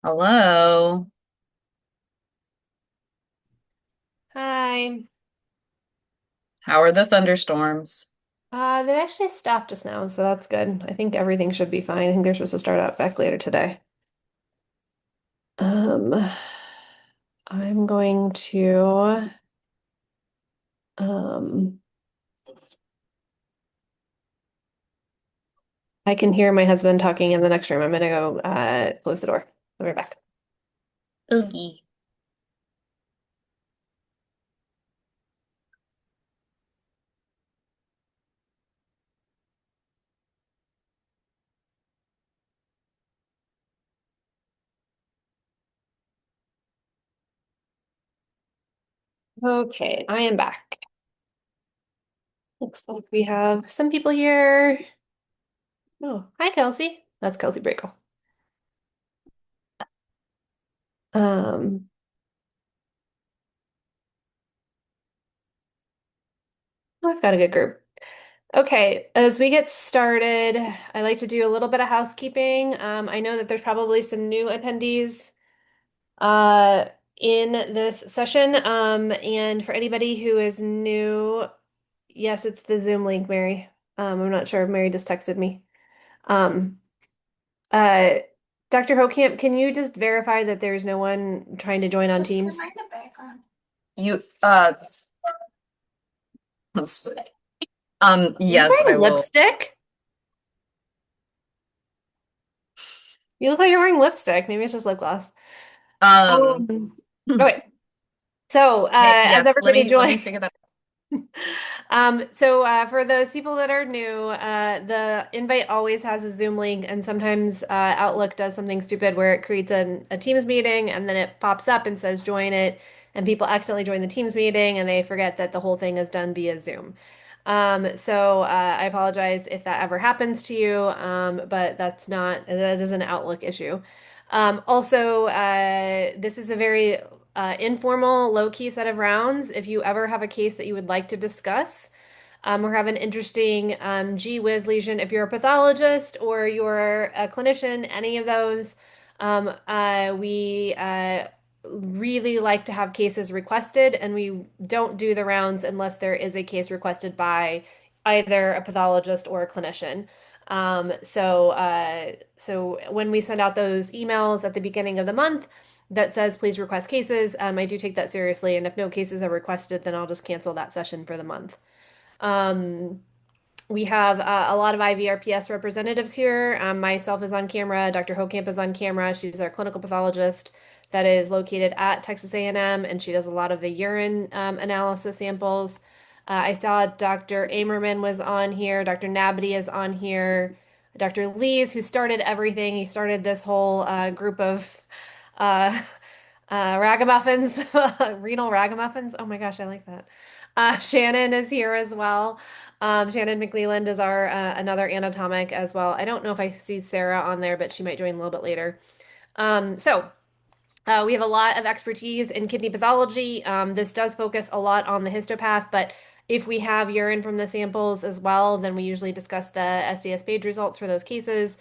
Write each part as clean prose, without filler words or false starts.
Hello. Hi. How are the thunderstorms? They actually stopped just now, so that's good. I think everything should be fine. I think they're supposed to start up back later today. Um, I'm going to um I can hear my husband talking in the next room. I'm gonna go close the door. I'll be right back. Oogie. Okay, I am back. Looks like we have some people here. Oh, hi, Kelsey. That's Kelsey Brakel. Um, I've got a good group. Okay, as we get started, I like to do a little bit of housekeeping. I know that there's probably some new attendees uh, in this session. And for anybody who is new, yes, it's the Zoom link, Mary. I'm not sure. Mary just texted me. Um, uh, Dr. Hokamp, can you just verify that there's no one trying to join on Teams? You let's- Are you yes, I wearing will. lipstick? You look like you're wearing lipstick. Maybe it's just lip gloss. Um Um, hmm. okay. So, Hey, as yes, let everybody me let joins, me figure that. for those people that are new, the invite always has a Zoom link, and sometimes Outlook does something stupid where it creates a Teams meeting and then it pops up and says join it, and people accidentally join the Teams meeting and they forget that the whole thing is done via Zoom. I apologize if that ever happens to you, but that is an Outlook issue. This is a very informal, low-key set of rounds. If you ever have a case that you would like to discuss, or have an interesting gee whiz lesion, if you're a pathologist or you're a clinician, any of those, we really like to have cases requested, and we don't do the rounds unless there is a case requested by either a pathologist or a clinician. So when we send out those emails at the beginning of the month that says please request cases, I do take that seriously. And if no cases are requested, then I'll just cancel that session for the month. Um, we have a lot of IVRPS representatives here. Myself is on camera. Dr. Hokamp is on camera. She's our clinical pathologist that is located at Texas A&M, and she does a lot of the urine analysis samples. I saw Dr. Amerman was on here. Dr. Nabedy is on here. Dr. Lees, who started everything. He started this whole group of uh, ragamuffins, renal ragamuffins. Oh my gosh, I like that. Shannon is here as well. Shannon McLeland is our another anatomic as well. I don't know if I see Sarah on there, but she might join a little bit later. We have a lot of expertise in kidney pathology. This does focus a lot on the histopath, but if we have urine from the samples as well, then we usually discuss the SDS page results for those cases.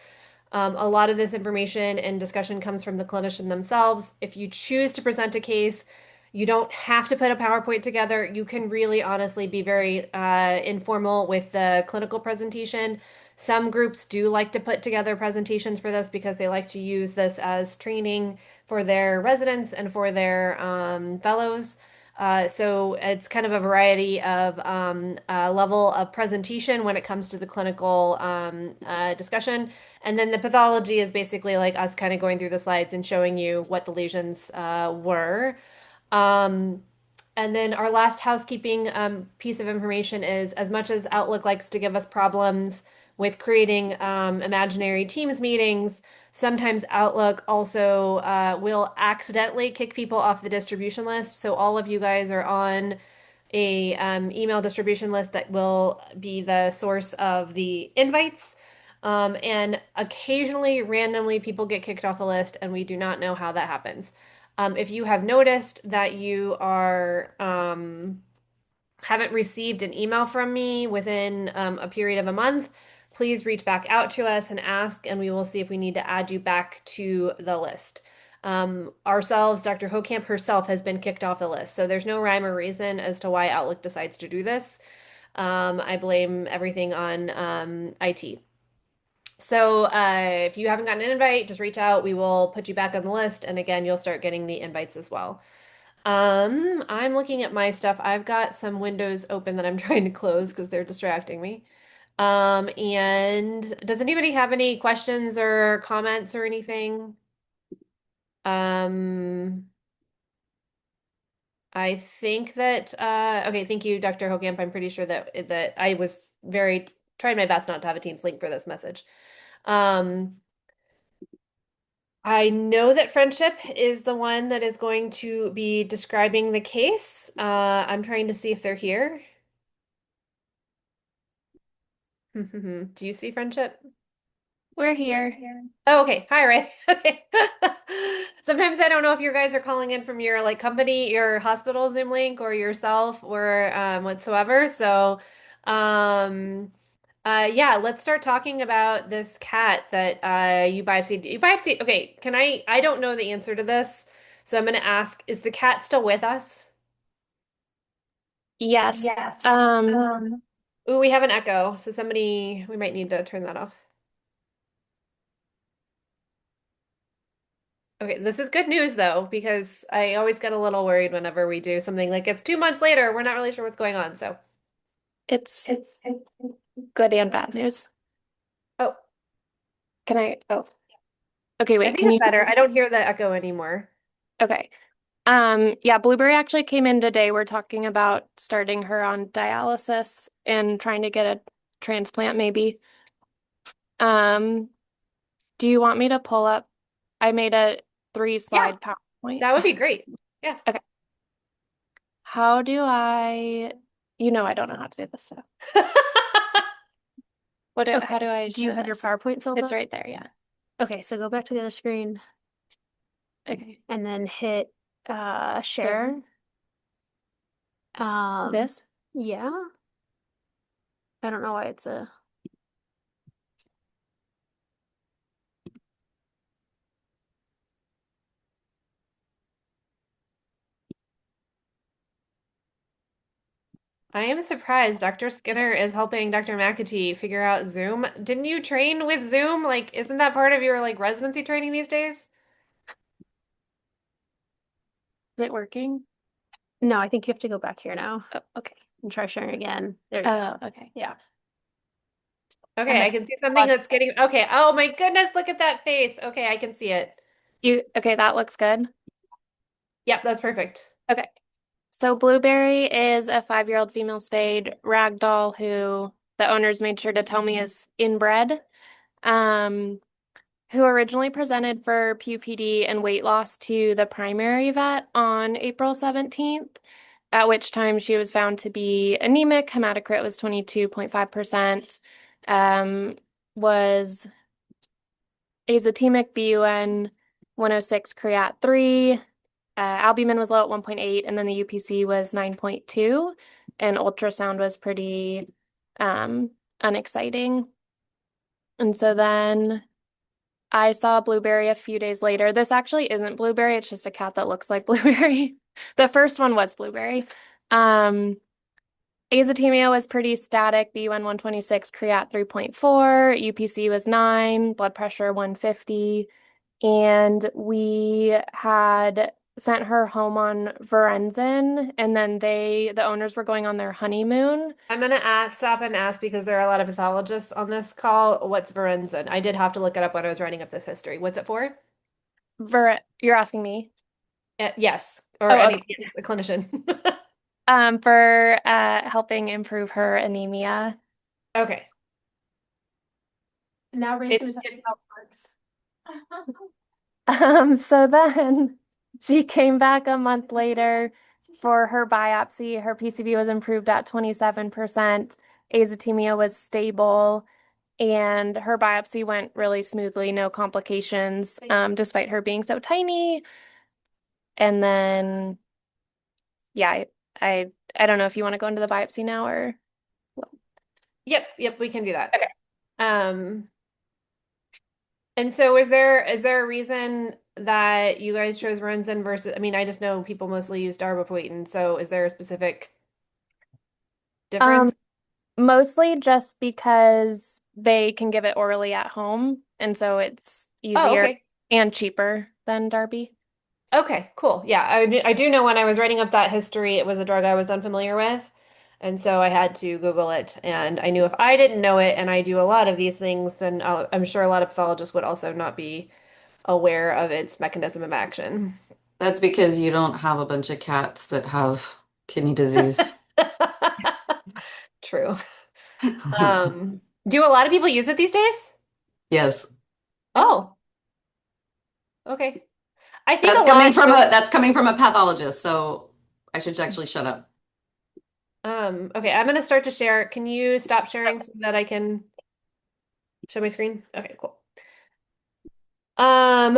A lot of this information and discussion comes from the clinician themselves. If you choose to present a case, you don't have to put a PowerPoint together. You can really honestly be very informal with the clinical presentation. Some groups do like to put together presentations for this because they like to use this as training for their residents and for their fellows. So it's kind of a variety of level of presentation when it comes to the clinical discussion. And then the pathology is basically like us kind of going through the slides and showing you what the lesions were. Um, and then our last housekeeping piece of information is as much as Outlook likes to give us problems with creating imaginary Teams meetings, sometimes Outlook also will accidentally kick people off the distribution list. So all of you guys are on a email distribution list that will be the source of the invites. And occasionally, randomly, people get kicked off the list, and we do not know how that happens. If you have noticed that you are haven't received an email from me within a period of a month, please reach back out to us and ask, and we will see if we need to add you back to the list. Ourselves, Dr. Hokamp herself has been kicked off the list. So there's no rhyme or reason as to why Outlook decides to do this. I blame everything on IT. So if you haven't gotten an invite, just reach out. We will put you back on the list. And again, you'll start getting the invites as well. I'm looking at my stuff. I've got some windows open that I'm trying to close because they're distracting me. And does anybody have any questions or comments or anything? Um, I think that okay, thank you, Dr. Hogamp. I'm pretty sure that I was very tried my best not to have a Teams link for this message. Um, I know that Friendship is the one that is going to be describing the case. I'm trying to see if they're here. Do you see Friendship? We're here. Oh, okay. Hi, Ray. Okay. Sometimes I don't know if you guys are calling in from your like company, your hospital Zoom link or yourself or whatsoever. So, um, yeah, let's start talking about this cat that you biopsied. You biopsied. Okay, I don't know the answer to this, so I'm gonna ask, is the cat still with us? Yes. Ooh, we have an echo, so we might need to turn that off. Okay, this is good news though, because I always get a little worried whenever we do something like it's 2 months later, we're not really sure what's going on. So, It's good and bad news. oh, Can I? Oh, okay, I wait, think can it's you? better. I don't hear the echo anymore. Okay. Yeah, Blueberry actually came in today. We're talking about starting her on dialysis and trying to get a transplant maybe. Um, do you want me to pull up? I made a three Yeah, slide PowerPoint. that would be great. Yeah. Okay. How do I, I don't know how to do this stuff. How do I Do you share have your this? PowerPoint filled It's up? right there, yeah. Okay, so go back to the other screen Okay. and then hit share. This? Yeah. I don't know why it's a I am surprised Dr. Skinner is helping Dr. McAtee figure out Zoom. Didn't you train with Zoom? Like, isn't that part of your like residency training these days? Is it working? No, I think you have to go back here now Oh, okay. and try sharing again. There you go. Oh, okay. Yeah. Okay, I can see something that's getting okay. Oh my goodness, look at that face. Okay, I can see it. Okay, that looks good. Yep, that's perfect. Okay. So Blueberry is a 5-year-old female spayed ragdoll who the owners made sure to tell me is inbred, who originally presented for PUPD and weight loss to the primary vet on April 17th, at which time she was found to be anemic. Hematocrit was 22.5%, was azotemic BUN 106 creat 3. Albumin was low at 1.8, and then the UPC was 9.2, and ultrasound was pretty unexciting. And so then I saw Blueberry a few days later. This actually isn't Blueberry, it's just a cat that looks like Blueberry. The first one was Blueberry. Azotemia was pretty static, BUN 126, creat 3.4, UPC was 9, blood pressure 150, and we had sent her home on Varenzen, and then the owners were going on their honeymoon. I'm gonna stop and ask because there are a lot of pathologists on this call. What's Varenzen? I did have to look it up when I was writing up this history. What's it for? You're asking me? Yes, or Oh, any okay. yes, a clinician. For helping improve her anemia. Okay. Now Ray's It's going to tell you how it works. So then she came back a month later for her biopsy. Her PCV was improved at 27%. Azotemia was stable, and her biopsy went really smoothly, no complications, despite her being so tiny. And then, yeah, I don't know if you want to go into the biopsy now or. Yep, we can do that. Okay. Um, and so is there a reason that you guys chose Ronsin versus, I mean, I just know people mostly use darbepoetin, so is there a specific Um, difference? Mostly just because they can give it orally at home, and so it's Oh, easier okay. and cheaper than Darby. Okay, cool. Yeah, I do know when I was writing up that history, it was a drug I was unfamiliar with. And so I had to Google it. And I knew if I didn't know it, and I do a lot of these things, then I'm sure a lot of pathologists would also not be aware of its mechanism of action. That's because you don't have a bunch of cats that have kidney disease. True. Do a lot of people use it these days? Yes. Oh, okay. I think a lot just That's coming from a pathologist, so I should actually shut up. okay, I'm gonna start to share. Can you stop sharing so that I can show my screen? Okay, cool. Um,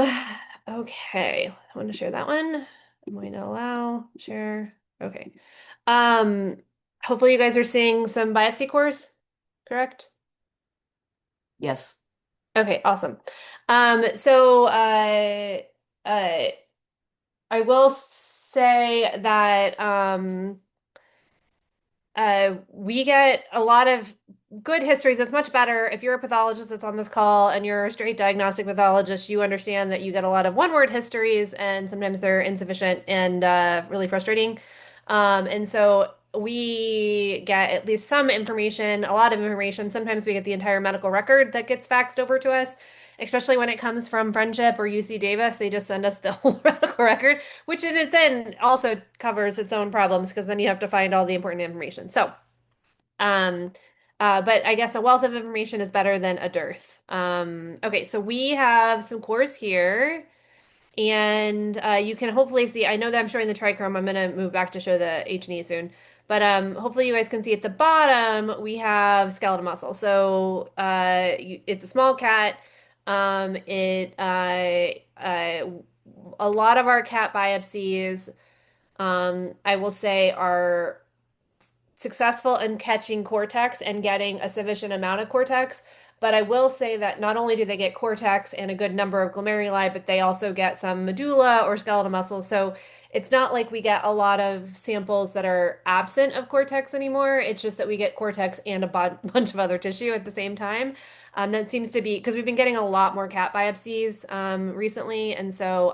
okay. I want to share that one. I'm going to allow share. Okay. Um, Hopefully you guys are seeing some biopsy cores, correct? Yes. Okay, awesome. So uh I will say that we get a lot of good histories. It's much better if you're a pathologist that's on this call and you're a straight diagnostic pathologist, you understand that you get a lot of one-word histories and sometimes they're insufficient and really frustrating. And so we get at least some information, a lot of information. Sometimes we get the entire medical record that gets faxed over to us, especially when it comes from Friendship or UC Davis. They just send us the whole medical record, which in its end also covers its own problems because then you have to find all the important information. So, um, but I guess a wealth of information is better than a dearth. Okay, so we have some cores here, and you can hopefully see. I know that I'm showing the trichrome. I'm going to move back to show the H&E soon. But hopefully you guys can see at the bottom we have skeletal muscle. So it's a small cat. A lot of our cat biopsies, I will say, are successful in catching cortex and getting a sufficient amount of cortex. But I will say that not only do they get cortex and a good number of glomeruli, but they also get some medulla or skeletal muscle. So it's not like we get a lot of samples that are absent of cortex anymore. It's just that we get cortex and a bunch of other tissue at the same time. That seems to be because we've been getting a lot more cat biopsies recently. And so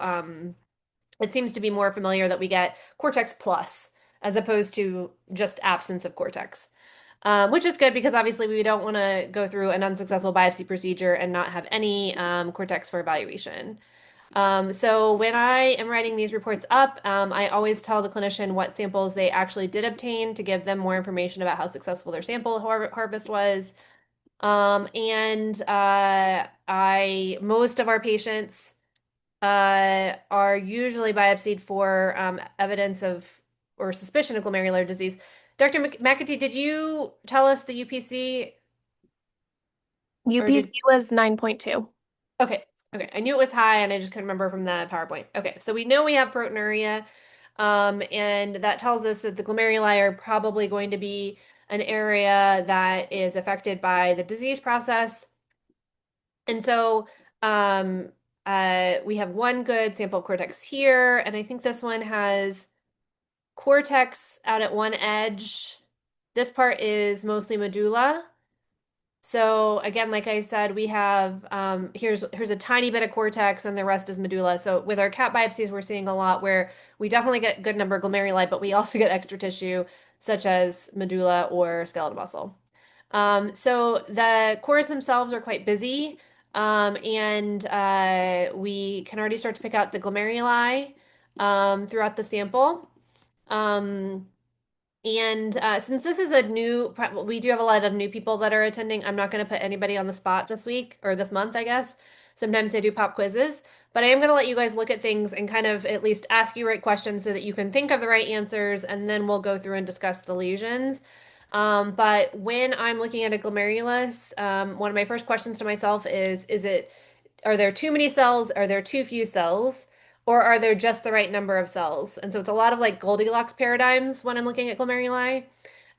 it seems to be more familiar that we get cortex plus as opposed to just absence of cortex. Which is good because obviously we don't want to go through an unsuccessful biopsy procedure and not have any cortex for evaluation. So when I am writing these reports up, I always tell the clinician what samples they actually did obtain to give them more information about how successful their sample harvest was. And I most of our patients are usually biopsied for evidence of or suspicion of glomerular disease. Dr. McAtee, did you tell us the UPC or UPC did was 9.2. okay, okay. I knew it was high and I just couldn't remember from the PowerPoint. Okay, so we know we have proteinuria, and that tells us that the glomeruli are probably going to be an area that is affected by the disease process. And so we have one good sample of cortex here, and I think this one has cortex out at one edge. This part is mostly medulla. So again, like I said, we have here's a tiny bit of cortex and the rest is medulla. So with our cat biopsies, we're seeing a lot where we definitely get good number of glomeruli, but we also get extra tissue such as medulla or skeletal muscle. So the cores themselves are quite busy, and we can already start to pick out the glomeruli throughout the sample. Um, and since this is a new, we do have a lot of new people that are attending. I'm not going to put anybody on the spot this week or this month, I guess. Sometimes I do pop quizzes, but I am going to let you guys look at things and kind of at least ask you right questions so that you can think of the right answers, and then we'll go through and discuss the lesions. But when I'm looking at a glomerulus, one of my first questions to myself is it, are there too many cells? Are there too few cells? Or are there just the right number of cells? And so it's a lot of like Goldilocks paradigms when I'm looking at glomeruli.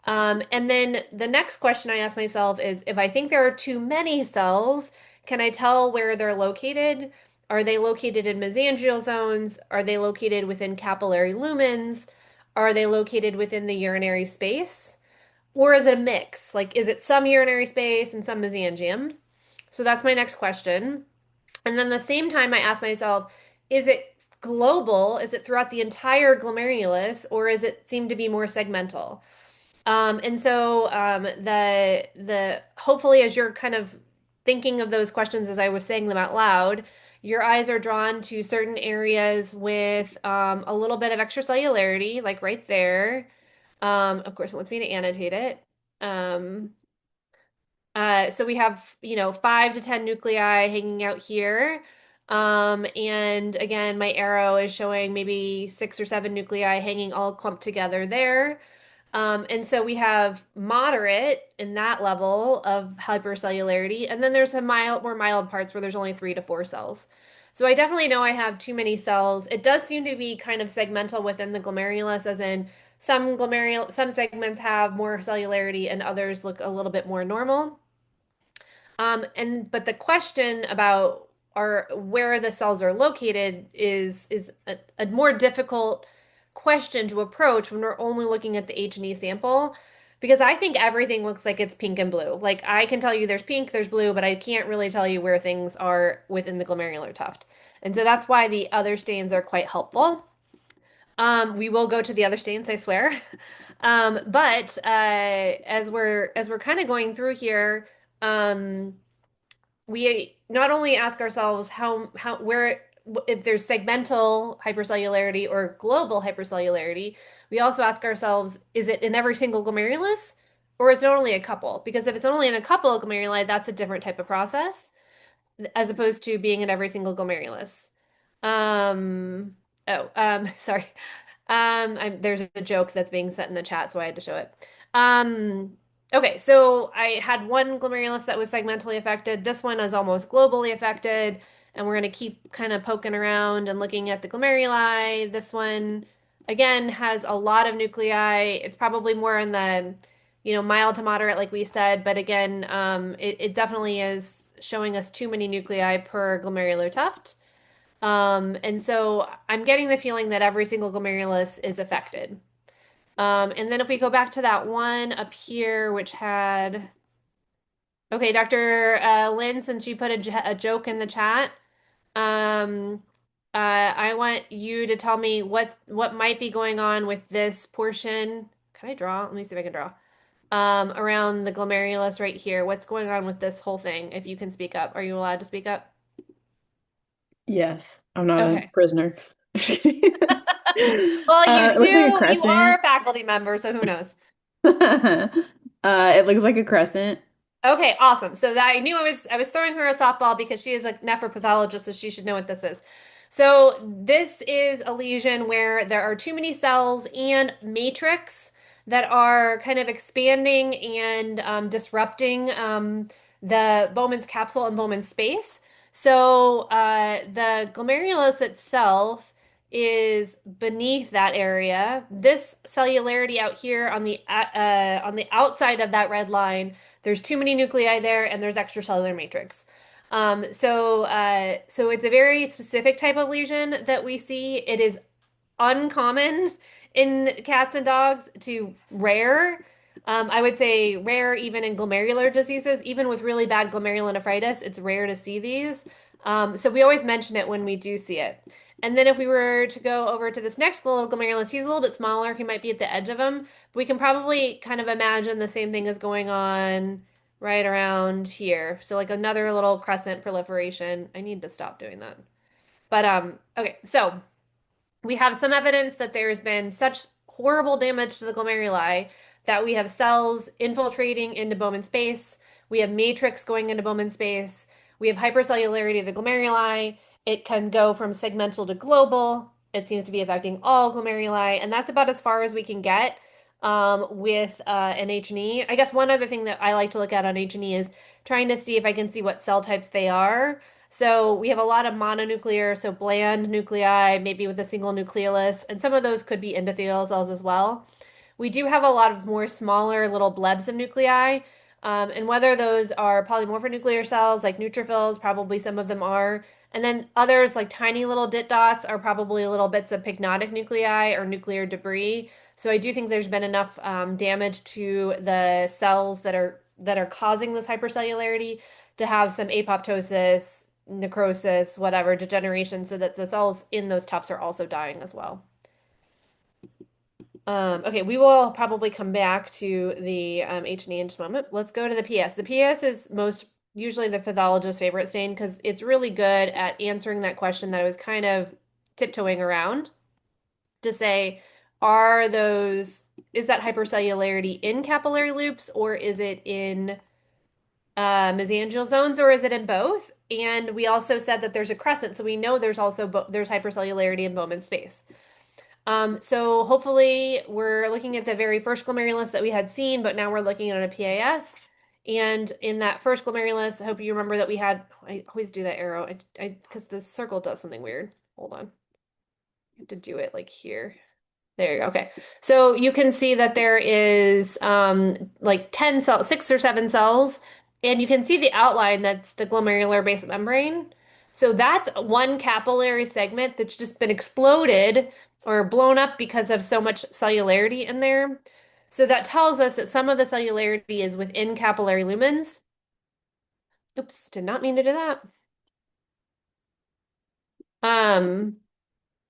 And then the next question I ask myself is if I think there are too many cells, can I tell where they're located? Are they located in mesangial zones? Are they located within capillary lumens? Are they located within the urinary space? Or is it a mix? Like, is it some urinary space and some mesangium? So that's my next question. And then the same time, I ask myself, is it global? Is it throughout the entire glomerulus, or is it seem to be more segmental? And so the hopefully as you're kind of thinking of those questions as I was saying them out loud, your eyes are drawn to certain areas with a little bit of extracellularity, like right there. Of course, it wants me to annotate it. Um, so we have, 5 to 10 nuclei hanging out here. And again, my arrow is showing maybe 6 or 7 nuclei hanging all clumped together there. And so we have moderate in that level of hypercellularity, and then there's some more mild parts where there's only 3 to 4 cells. So I definitely know I have too many cells. It does seem to be kind of segmental within the glomerulus, as in some segments have more cellularity and others look a little bit more normal. But the question about where the cells are located is a more difficult question to approach when we're only looking at the H&E sample, because I think everything looks like it's pink and blue. Like I can tell you there's pink, there's blue, but I can't really tell you where things are within the glomerular tuft. And so that's why the other stains are quite helpful. We will go to the other stains, I swear. But as we're kind of going through here, we not only ask ourselves where if there's segmental hypercellularity or global hypercellularity, we also ask ourselves, is it in every single glomerulus or is it only a couple? Because if it's only in a couple of glomeruli, that's a different type of process as opposed to being in every single glomerulus. Sorry. There's a joke that's being set in the chat, so I had to show it. Okay, so I had one glomerulus that was segmentally affected. This one is almost globally affected, and we're going to keep kind of poking around and looking at the glomeruli. This one, again, has a lot of nuclei. It's probably more in the, mild to moderate, like we said, but again, it definitely is showing us too many nuclei per glomerular tuft. And so I'm getting the feeling that every single glomerulus is affected. And then if we go back to that one up here, which had, okay, Dr. Lynn, since you put a joke in the chat, I want you to tell me what might be going on with this portion. Can I draw? Let me see if I can draw. Around the glomerulus right here. What's going on with this whole thing? If you can speak up. Are you allowed to speak up? Yes, I'm not a Okay. prisoner. Well, It looks like a you are crescent. a faculty member, so who knows? It looks like a crescent. Okay, awesome. So that I knew I was throwing her a softball because she is a nephropathologist, so she should know what this is. So this is a lesion where there are too many cells and matrix that are kind of expanding and disrupting the Bowman's capsule and Bowman's space. So the glomerulus itself is beneath that area. This cellularity out here on the outside of that red line, there's too many nuclei there, and there's extracellular matrix. So it's a very specific type of lesion that we see. It is uncommon in cats and dogs to rare. I would say rare even in glomerular diseases, even with really bad glomerulonephritis, it's rare to see these. So we always mention it when we do see it. And then if we were to go over to this next little glomerulus, he's a little bit smaller. He might be at the edge of him, but we can probably kind of imagine the same thing is going on right around here. So like another little crescent proliferation. I need to stop doing that. But okay, so we have some evidence that there's been such horrible damage to the glomeruli that we have cells infiltrating into Bowman space. We have matrix going into Bowman space. We have hypercellularity of the glomeruli. It can go from segmental to global. It seems to be affecting all glomeruli, and that's about as far as we can get with an H&E. I guess one other thing that I like to look at on H&E is trying to see if I can see what cell types they are. So we have a lot of mononuclear, so bland nuclei, maybe with a single nucleolus, and some of those could be endothelial cells as well. We do have a lot of more smaller little blebs of nuclei. And whether those are polymorphic nuclear cells like neutrophils, probably some of them are. And then others, like tiny little dit dots, are probably little bits of pyknotic nuclei or nuclear debris. So I do think there's been enough damage to the cells that are causing this hypercellularity to have some apoptosis, necrosis, whatever, degeneration, so that the cells in those tufts are also dying as well. Okay, we will probably come back to the H&E in just a moment. Let's go to the PS. The PS is most usually the pathologist's favorite stain because it's really good at answering that question that I was kind of tiptoeing around to say, is that hypercellularity in capillary loops or is it in mesangial zones or is it in both? And we also said that there's a crescent, so we know there's also there's hypercellularity in Bowman's space. So hopefully we're looking at the very first glomerulus that we had seen, but now we're looking at a PAS. And in that first glomerulus, I hope you remember that I always do that arrow, because the circle does something weird. Hold on. I have to do it like here. There you go. Okay. So you can see that there is like 10 cells, 6 or 7 cells, and you can see the outline that's the glomerular base membrane. So that's one capillary segment that's just been exploded or blown up because of so much cellularity in there. So that tells us that some of the cellularity is within capillary lumens. Oops, did not mean to do that.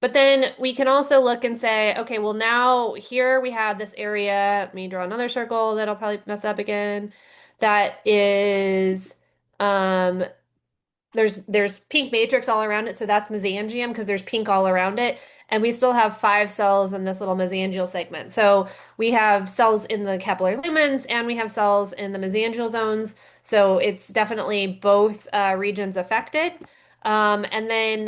But then we can also look and say, okay, well now here we have this area. Let me draw another circle that'll probably mess up again. That is, there's pink matrix all around it, so that's mesangium because there's pink all around it. And we still have 5 cells in this little mesangial segment. So we have cells in the capillary lumens and we have cells in the mesangial zones. So it's definitely both regions affected. And then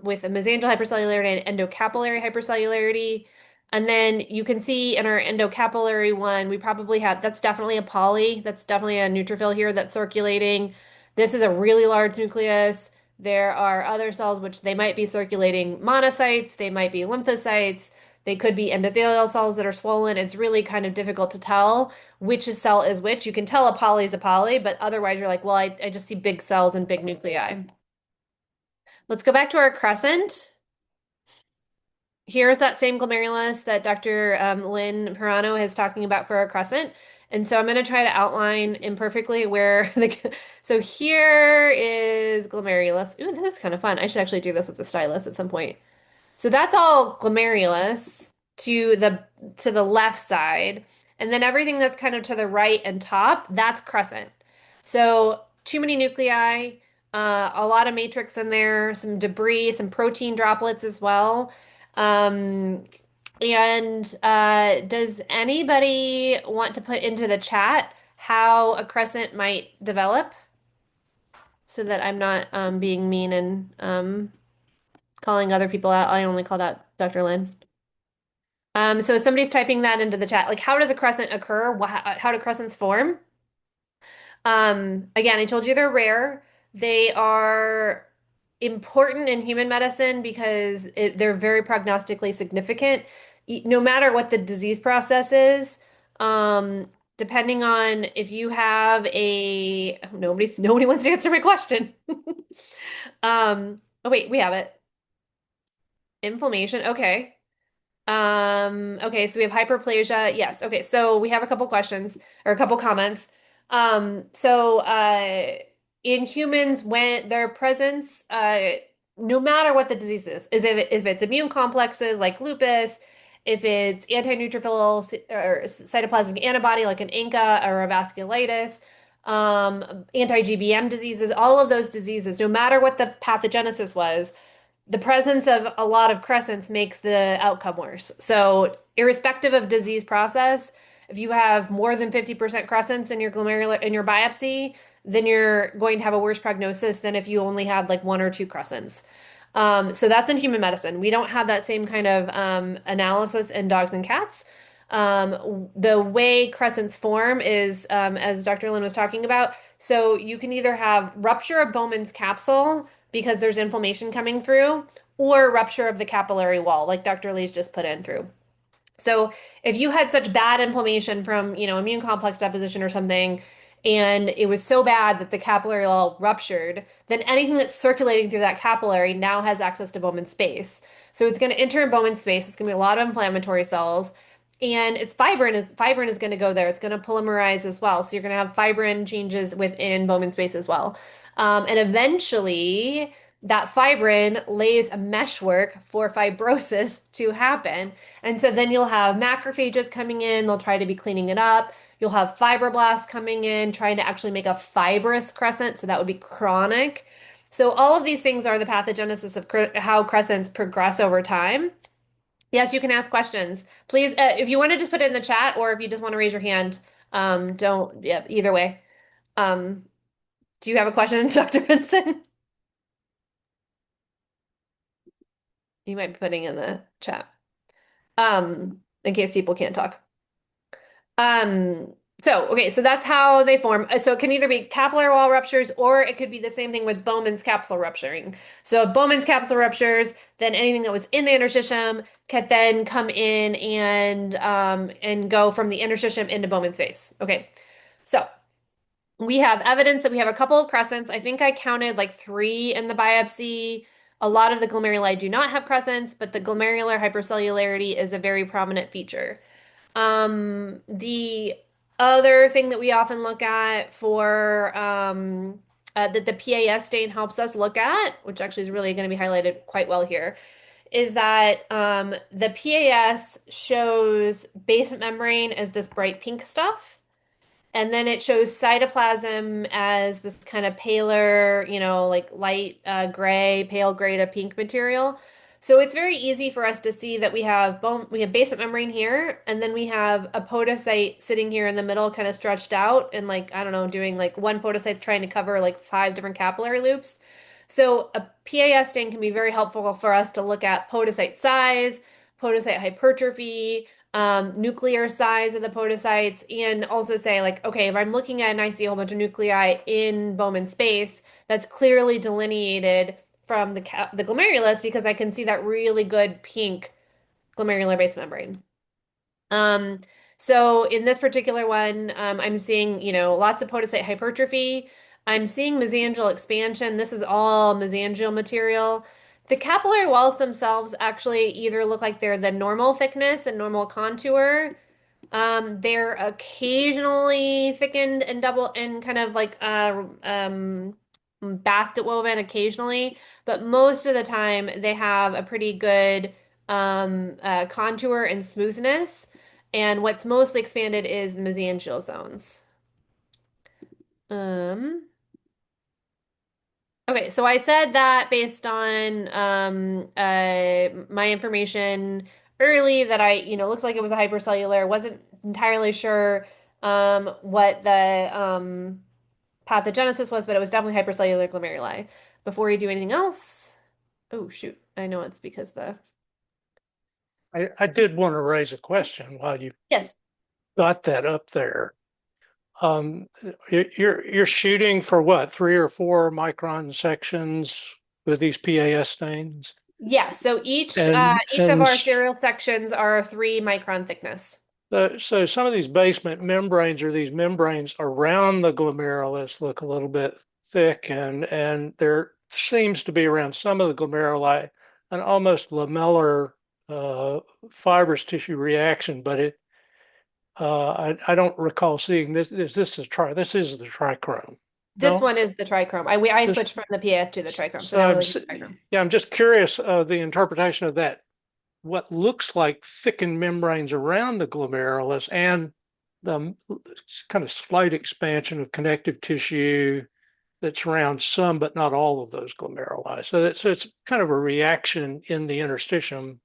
with a mesangial hypercellularity and endocapillary hypercellularity. And then you can see in our endocapillary one, we probably have, that's definitely a poly, that's definitely a neutrophil here that's circulating. This is a really large nucleus. There are other cells which they might be circulating monocytes, they might be lymphocytes, they could be endothelial cells that are swollen. It's really kind of difficult to tell which cell is which. You can tell a poly is a poly, but otherwise you're like, well, I just see big cells and big nuclei. Let's go back to our crescent. Here's that same glomerulus that Dr. Lynn Pirano is talking about for our crescent. And so I'm going to try to outline imperfectly where so here is glomerulus. Ooh, this is kind of fun. I should actually do this with the stylus at some point. So that's all glomerulus to the left side. And then everything that's kind of to the right and top, that's crescent. So too many nuclei, a lot of matrix in there, some debris, some protein droplets as well. Does anybody want to put into the chat how a crescent might develop so that I'm not being mean and calling other people out? I only called out Dr. Lynn. So if somebody's typing that into the chat, like how does a crescent occur? How do crescents form? Again, I told you they're rare. They are important in human medicine because they're very prognostically significant. No matter what the disease process is, depending on if you have nobody wants to answer my question. Oh wait, we have it. Inflammation. Okay. Okay, so we have hyperplasia. Yes. Okay, so we have a couple questions or a couple comments. In humans, when their presence, no matter what the disease is if it's immune complexes like lupus, if it's anti-neutrophil or cytoplasmic antibody like an ANCA or a vasculitis, anti-GBM diseases, all of those diseases, no matter what the pathogenesis was, the presence of a lot of crescents makes the outcome worse. So irrespective of disease process, if you have more than 50% crescents in your biopsy, then you're going to have a worse prognosis than if you only had like 1 or 2 crescents. So that's in human medicine. We don't have that same kind of analysis in dogs and cats. The way crescents form is, as Dr. Lynn was talking about, so you can either have rupture of Bowman's capsule because there's inflammation coming through, or rupture of the capillary wall, like Dr. Lee's just put in through. So if you had such bad inflammation from, immune complex deposition or something, and it was so bad that the capillary wall ruptured, then anything that's circulating through that capillary now has access to Bowman space. So it's going to enter in Bowman space. It's going to be a lot of inflammatory cells. And its fibrin is going to go there. It's going to polymerize as well. So you're going to have fibrin changes within Bowman space as well. And eventually, that fibrin lays a meshwork for fibrosis to happen. And so then you'll have macrophages coming in. They'll try to be cleaning it up. You'll have fibroblasts coming in, trying to actually make a fibrous crescent. So that would be chronic. So all of these things are the pathogenesis of how crescents progress over time. Yes, you can ask questions. Please, if you want to just put it in the chat or if you just want to raise your hand, don't, yeah, either way. Um, do you have a question, Dr. Vincent? You might be putting in the chat, in case people can't talk. Okay, so that's how they form. So it can either be capillary wall ruptures or it could be the same thing with Bowman's capsule rupturing. So if Bowman's capsule ruptures, then anything that was in the interstitium can then come in and go from the interstitium into Bowman's space. Okay, so we have evidence that we have a couple of crescents. I think I counted like 3 in the biopsy. A lot of the glomeruli do not have crescents, but the glomerular hypercellularity is a very prominent feature. The other thing that we often look at for that the PAS stain helps us look at, which actually is really going to be highlighted quite well here, is that the PAS shows basement membrane as this bright pink stuff. And then it shows cytoplasm as this kind of paler, like light gray, pale gray to pink material. So it's very easy for us to see that we have basement membrane here, and then we have a podocyte sitting here in the middle, kind of stretched out, and like, I don't know, doing like one podocyte trying to cover like 5 different capillary loops. So a PAS stain can be very helpful for us to look at podocyte size, podocyte hypertrophy, nuclear size of the podocytes, and also say like, okay, if I'm looking at and I see a whole bunch of nuclei in Bowman space, that's clearly delineated from the glomerulus because I can see that really good pink glomerular base membrane. So in this particular one, I'm seeing, lots of podocyte hypertrophy. I'm seeing mesangial expansion. This is all mesangial material. The capillary walls themselves actually either look like they're the normal thickness and normal contour. They're occasionally thickened and double and kind of like basket woven occasionally, but most of the time they have a pretty good contour and smoothness. And what's mostly expanded is the mesangial zones. Okay, so I said that based on my information early that looks like it was a hypercellular. Wasn't entirely sure what the pathogenesis was, but it was definitely hypercellular glomeruli. Before you do anything else, oh shoot, I know it's because I did want to raise a question while you've yes. got that up there. You're shooting for what, 3 or 4 micron sections with these PAS stains? Yeah, so each And of our serial sections are 3 micron thickness. so some of these basement membranes or these membranes around the glomerulus look a little bit thick, and there seems to be around some of the glomeruli an almost lamellar fibrous tissue reaction, but I don't recall seeing this. This is the trichrome. This No? one is the trichrome. I switched from the PS to the trichrome, so now we're looking at trichrome. Yeah, I'm just curious the interpretation of that. What looks like thickened membranes around the glomerulus and the kind of slight expansion of connective tissue that surrounds some but not all of those glomeruli. So it's kind of a reaction in the interstitium.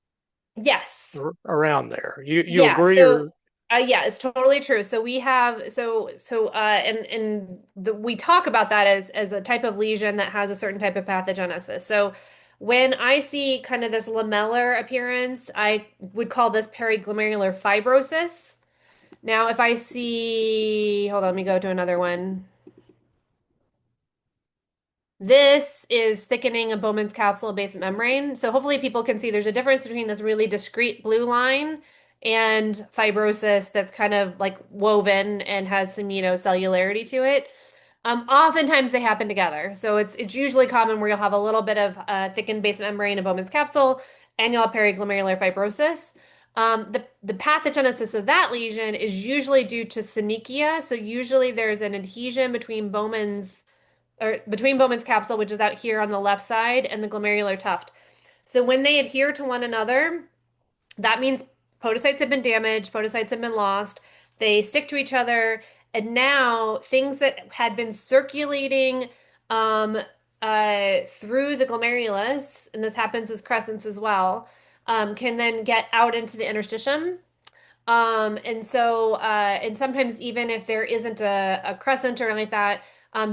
Yes. Around there. You Yeah, agree so or yeah, it's totally true. So we have we talk about that as a type of lesion that has a certain type of pathogenesis. So when I see kind of this lamellar appearance, I would call this periglomerular fibrosis. Now, if I see, hold on, let me go to another one. This is thickening of Bowman's capsule basement membrane. So hopefully people can see there's a difference between this really discrete blue line and fibrosis that's kind of like woven and has some, cellularity to it. Oftentimes they happen together. So it's usually common where you'll have a little bit of thickened basement membrane of Bowman's capsule and you'll have periglomerular fibrosis. The pathogenesis of that lesion is usually due to synechia. So usually there's an adhesion between Bowman's capsule, which is out here on the left side, and the glomerular tuft. So when they adhere to one another, that means podocytes have been damaged, podocytes have been lost, they stick to each other, and now things that had been circulating through the glomerulus, and this happens as crescents as well, can then get out into the interstitium. And sometimes even if there isn't a crescent or anything like that,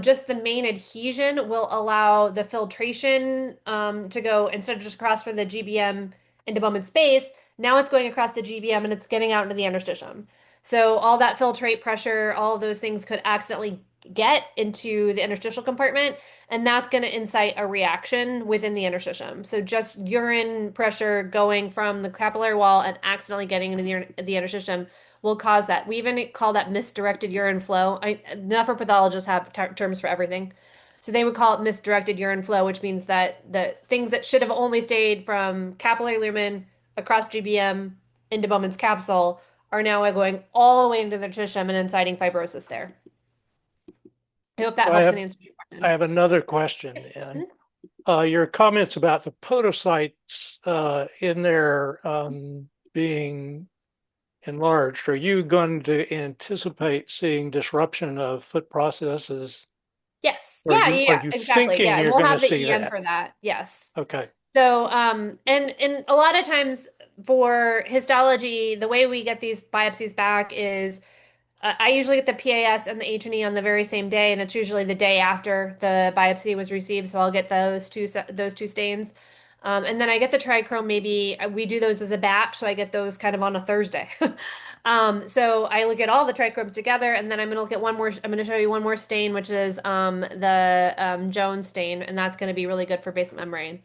just the main adhesion will allow the filtration to go instead of just across from the GBM into Bowman space. Now it's going across the GBM and it's getting out into the interstitium. So all that filtrate pressure, all of those things could accidentally get into the interstitial compartment, and that's going to incite a reaction within the interstitium. So just urine pressure going from the capillary wall and accidentally getting into the interstitium will cause that. We even call that misdirected urine flow. Nephropathologists have terms for everything. So they would call it misdirected urine flow, which means that the things that should have only stayed from capillary lumen across GBM into Bowman's capsule are now going all the way into the interstitium and inciting fibrosis there. I hope that Well, helps and answers your question. I have another question, and your comments about the podocytes in there being enlarged. Are you going to anticipate seeing disruption of foot processes? Yes. Or Yeah, are you exactly. thinking Yeah, and you're we'll going have to the see EM that? for that. Yes. Okay. So, and a lot of times for histology, the way we get these biopsies back is I usually get the PAS and the H&E on the very same day, and it's usually the day after the biopsy was received. So I'll get those two stains, and then I get the trichrome. Maybe we do those as a batch, so I get those kind of on a Thursday. So I look at all the trichromes together, and then I'm gonna look at one more. I'm gonna show you one more stain, which is the Jones stain, and that's gonna be really good for basement membrane.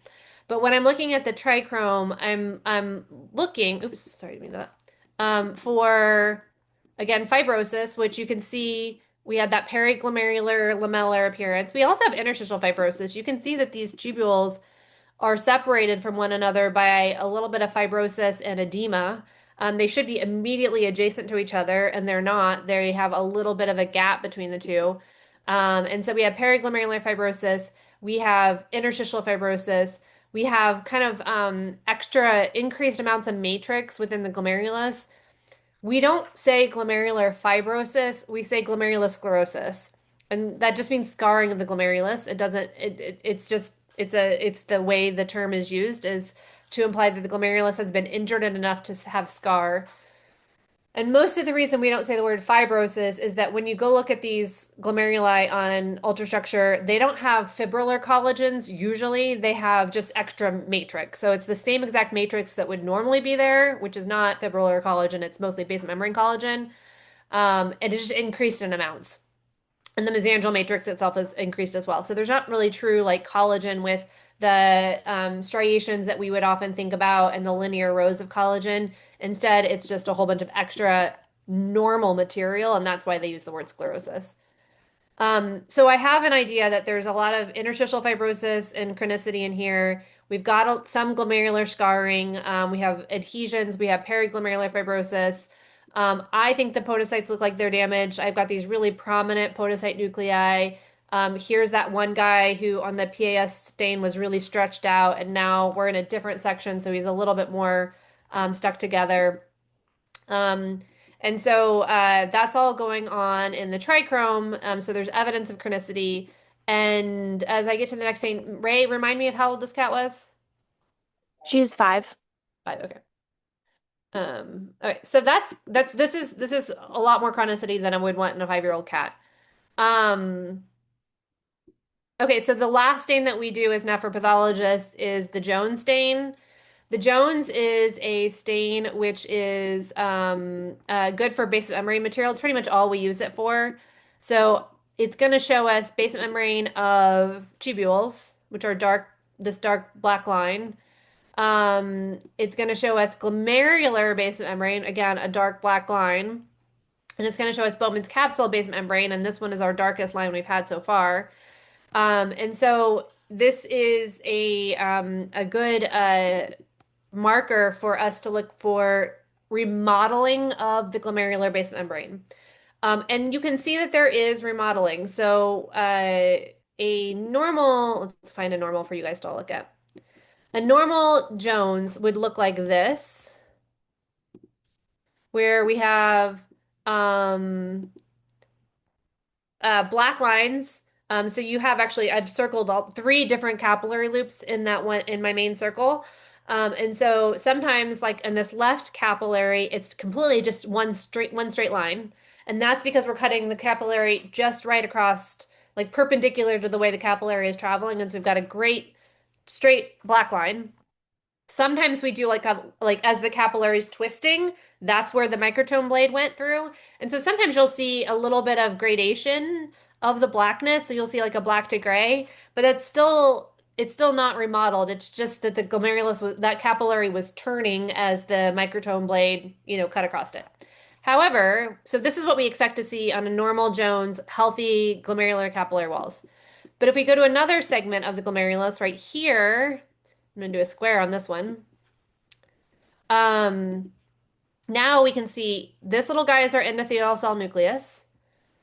But when I'm looking at the trichrome, I'm looking. Oops, sorry to mean that. For again, fibrosis, which you can see we had that periglomerular lamellar appearance. We also have interstitial fibrosis. You can see that these tubules are separated from one another by a little bit of fibrosis and edema. They should be immediately adjacent to each other, and they're not. They have a little bit of a gap between the two. And so we have periglomerular fibrosis, we have interstitial fibrosis, we have kind of extra increased amounts of matrix within the glomerulus. We don't say glomerular fibrosis, we say glomerulosclerosis. And that just means scarring of the glomerulus. It doesn't it's just it's the way the term is used is to imply that the glomerulus has been injured enough to have scar. And most of the reason we don't say the word fibrosis is that when you go look at these glomeruli on ultrastructure, they don't have fibrillar collagens. Usually they have just extra matrix. So it's the same exact matrix that would normally be there, which is not fibrillar collagen. It's mostly basement membrane collagen. And it's just increased in amounts. And the mesangial matrix itself is increased as well. So there's not really true like collagen with the striations that we would often think about and the linear rows of collagen. Instead, it's just a whole bunch of extra normal material, and that's why they use the word sclerosis. So I have an idea that there's a lot of interstitial fibrosis and chronicity in here. We've got some glomerular scarring. We have adhesions. We have periglomerular fibrosis. I think the podocytes look like they're damaged. I've got these really prominent podocyte nuclei. Here's that one guy who on the PAS stain was really stretched out, and now we're in a different section, so he's a little bit more stuck together. And so that's all going on in the trichrome. So there's evidence of chronicity. And as I get to the next stain, Ray, remind me of how old this cat was? She's 5. 5, okay. Okay, so this is a lot more chronicity than I would want in a 5-year-old cat. Okay, so the last stain that we do as nephropathologists is the Jones stain. The Jones is a stain which is good for basement membrane material. It's pretty much all we use it for. So it's going to show us basement membrane of tubules, which are this dark black line. It's going to show us glomerular basement membrane, again, a dark black line. And it's going to show us Bowman's capsule basement membrane, and this one is our darkest line we've had so far. And so this is a good marker for us to look for remodeling of the glomerular basement membrane. And you can see that there is remodeling. So a normal, let's find a normal for you guys to all look at. A normal Jones would look like this, where we have black lines. So you have actually, I've circled all three different capillary loops in that one in my main circle. And so sometimes like in this left capillary, it's completely just one straight line. And that's because we're cutting the capillary just right across, like perpendicular to the way the capillary is traveling. And so we've got a great straight black line. Sometimes we do like as the capillary is twisting, that's where the microtome blade went through. And so sometimes you'll see a little bit of gradation of the blackness. So you'll see like a black to gray, but it's still not remodeled. It's just that the glomerulus that capillary was turning as the microtome blade, cut across it. However, so this is what we expect to see on a normal Jones healthy glomerular capillary walls. But if we go to another segment of the glomerulus right here, I'm going to do a square on this one. Now we can see this little guy is our endothelial cell nucleus.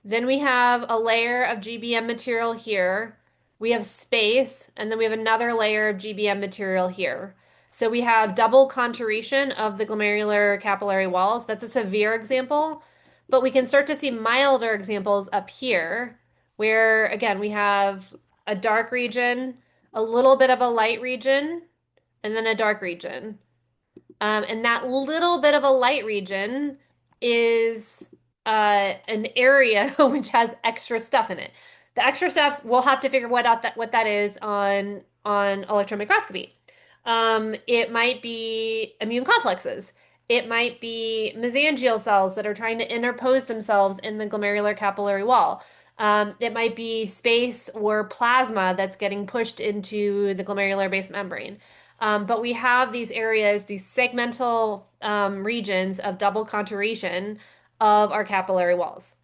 Then we have a layer of GBM material here. We have space, and then we have another layer of GBM material here. So we have double conturation of the glomerular capillary walls. That's a severe example, but we can start to see milder examples up here, where again, we have a dark region, a little bit of a light region, and then a dark region. And that little bit of a light region is an area which has extra stuff in it. The extra stuff, we'll have to figure what that is on electron microscopy. It might be immune complexes. It might be mesangial cells that are trying to interpose themselves in the glomerular capillary wall. It might be space or plasma that's getting pushed into the glomerular basement membrane. But we have these areas, these segmental regions of double conturation of our capillary walls.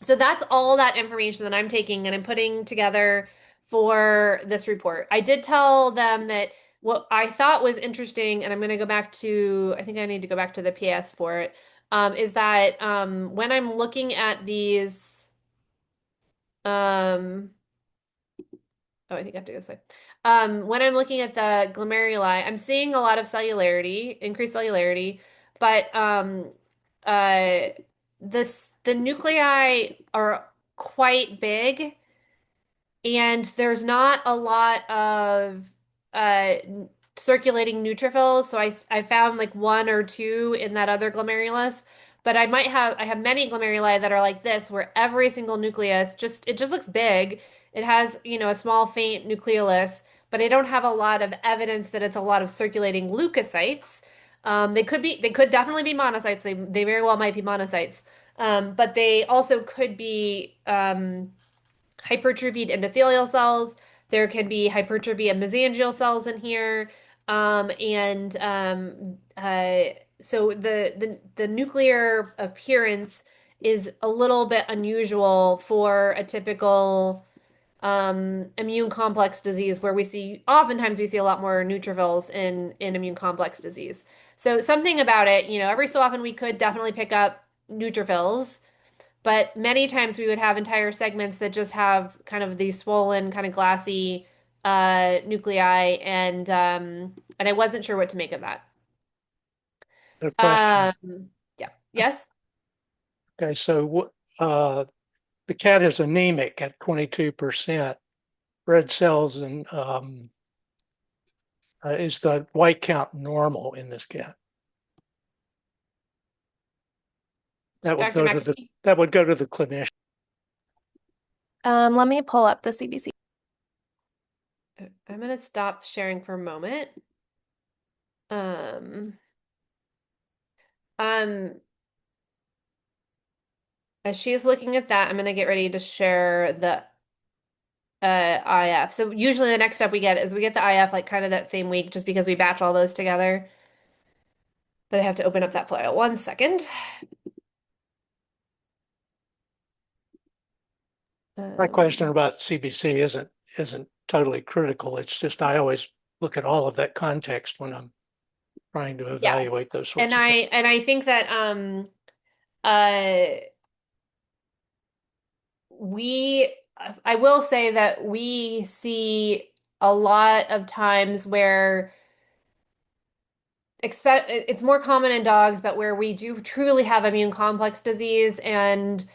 So that's all that information that I'm taking and I'm putting together for this report. I did tell them that what I thought was interesting, and I'm going to go back to, I think I need to go back to the PS for it, is that when I'm looking at these, oh, I think I have to go this way. When I'm looking at the glomeruli, I'm seeing a lot of cellularity, increased cellularity, but the nuclei are quite big, and there's not a lot of circulating neutrophils. So I found like one or two in that other glomerulus, but I have many glomeruli that are like this, where every single nucleus it just looks big. It has, a small faint nucleolus, but I don't have a lot of evidence that it's a lot of circulating leukocytes. They could definitely be monocytes. They very well might be monocytes. But they also could be hypertrophied endothelial cells. There can be hypertrophy of mesangial cells in here. So the nuclear appearance is a little bit unusual for a typical immune complex disease where oftentimes we see a lot more neutrophils in immune complex disease. So something about it, every so often we could definitely pick up neutrophils, but many times we would have entire segments that just have kind of these swollen, kind of glassy nuclei, and I wasn't sure what to make of that. A question. Yeah. Yes. Okay, so the cat is anemic at 22%. Red cells and is the white count normal in this cat? That would Dr. go to the McAfee? that would go to the clinician. Let me pull up the CBC. I'm gonna stop sharing for a moment. As she's looking at that, I'm gonna get ready to share the IF. So usually the next step we get is we get the IF like kind of that same week just because we batch all those together. But I have to open up that file. 1 second. My question about CBC isn't totally critical. It's just I always look at all of that context when I'm trying to Yes. evaluate those sorts And of things. I think that uh I will say that we see a lot of times where expect it's more common in dogs, but where we do truly have immune complex disease and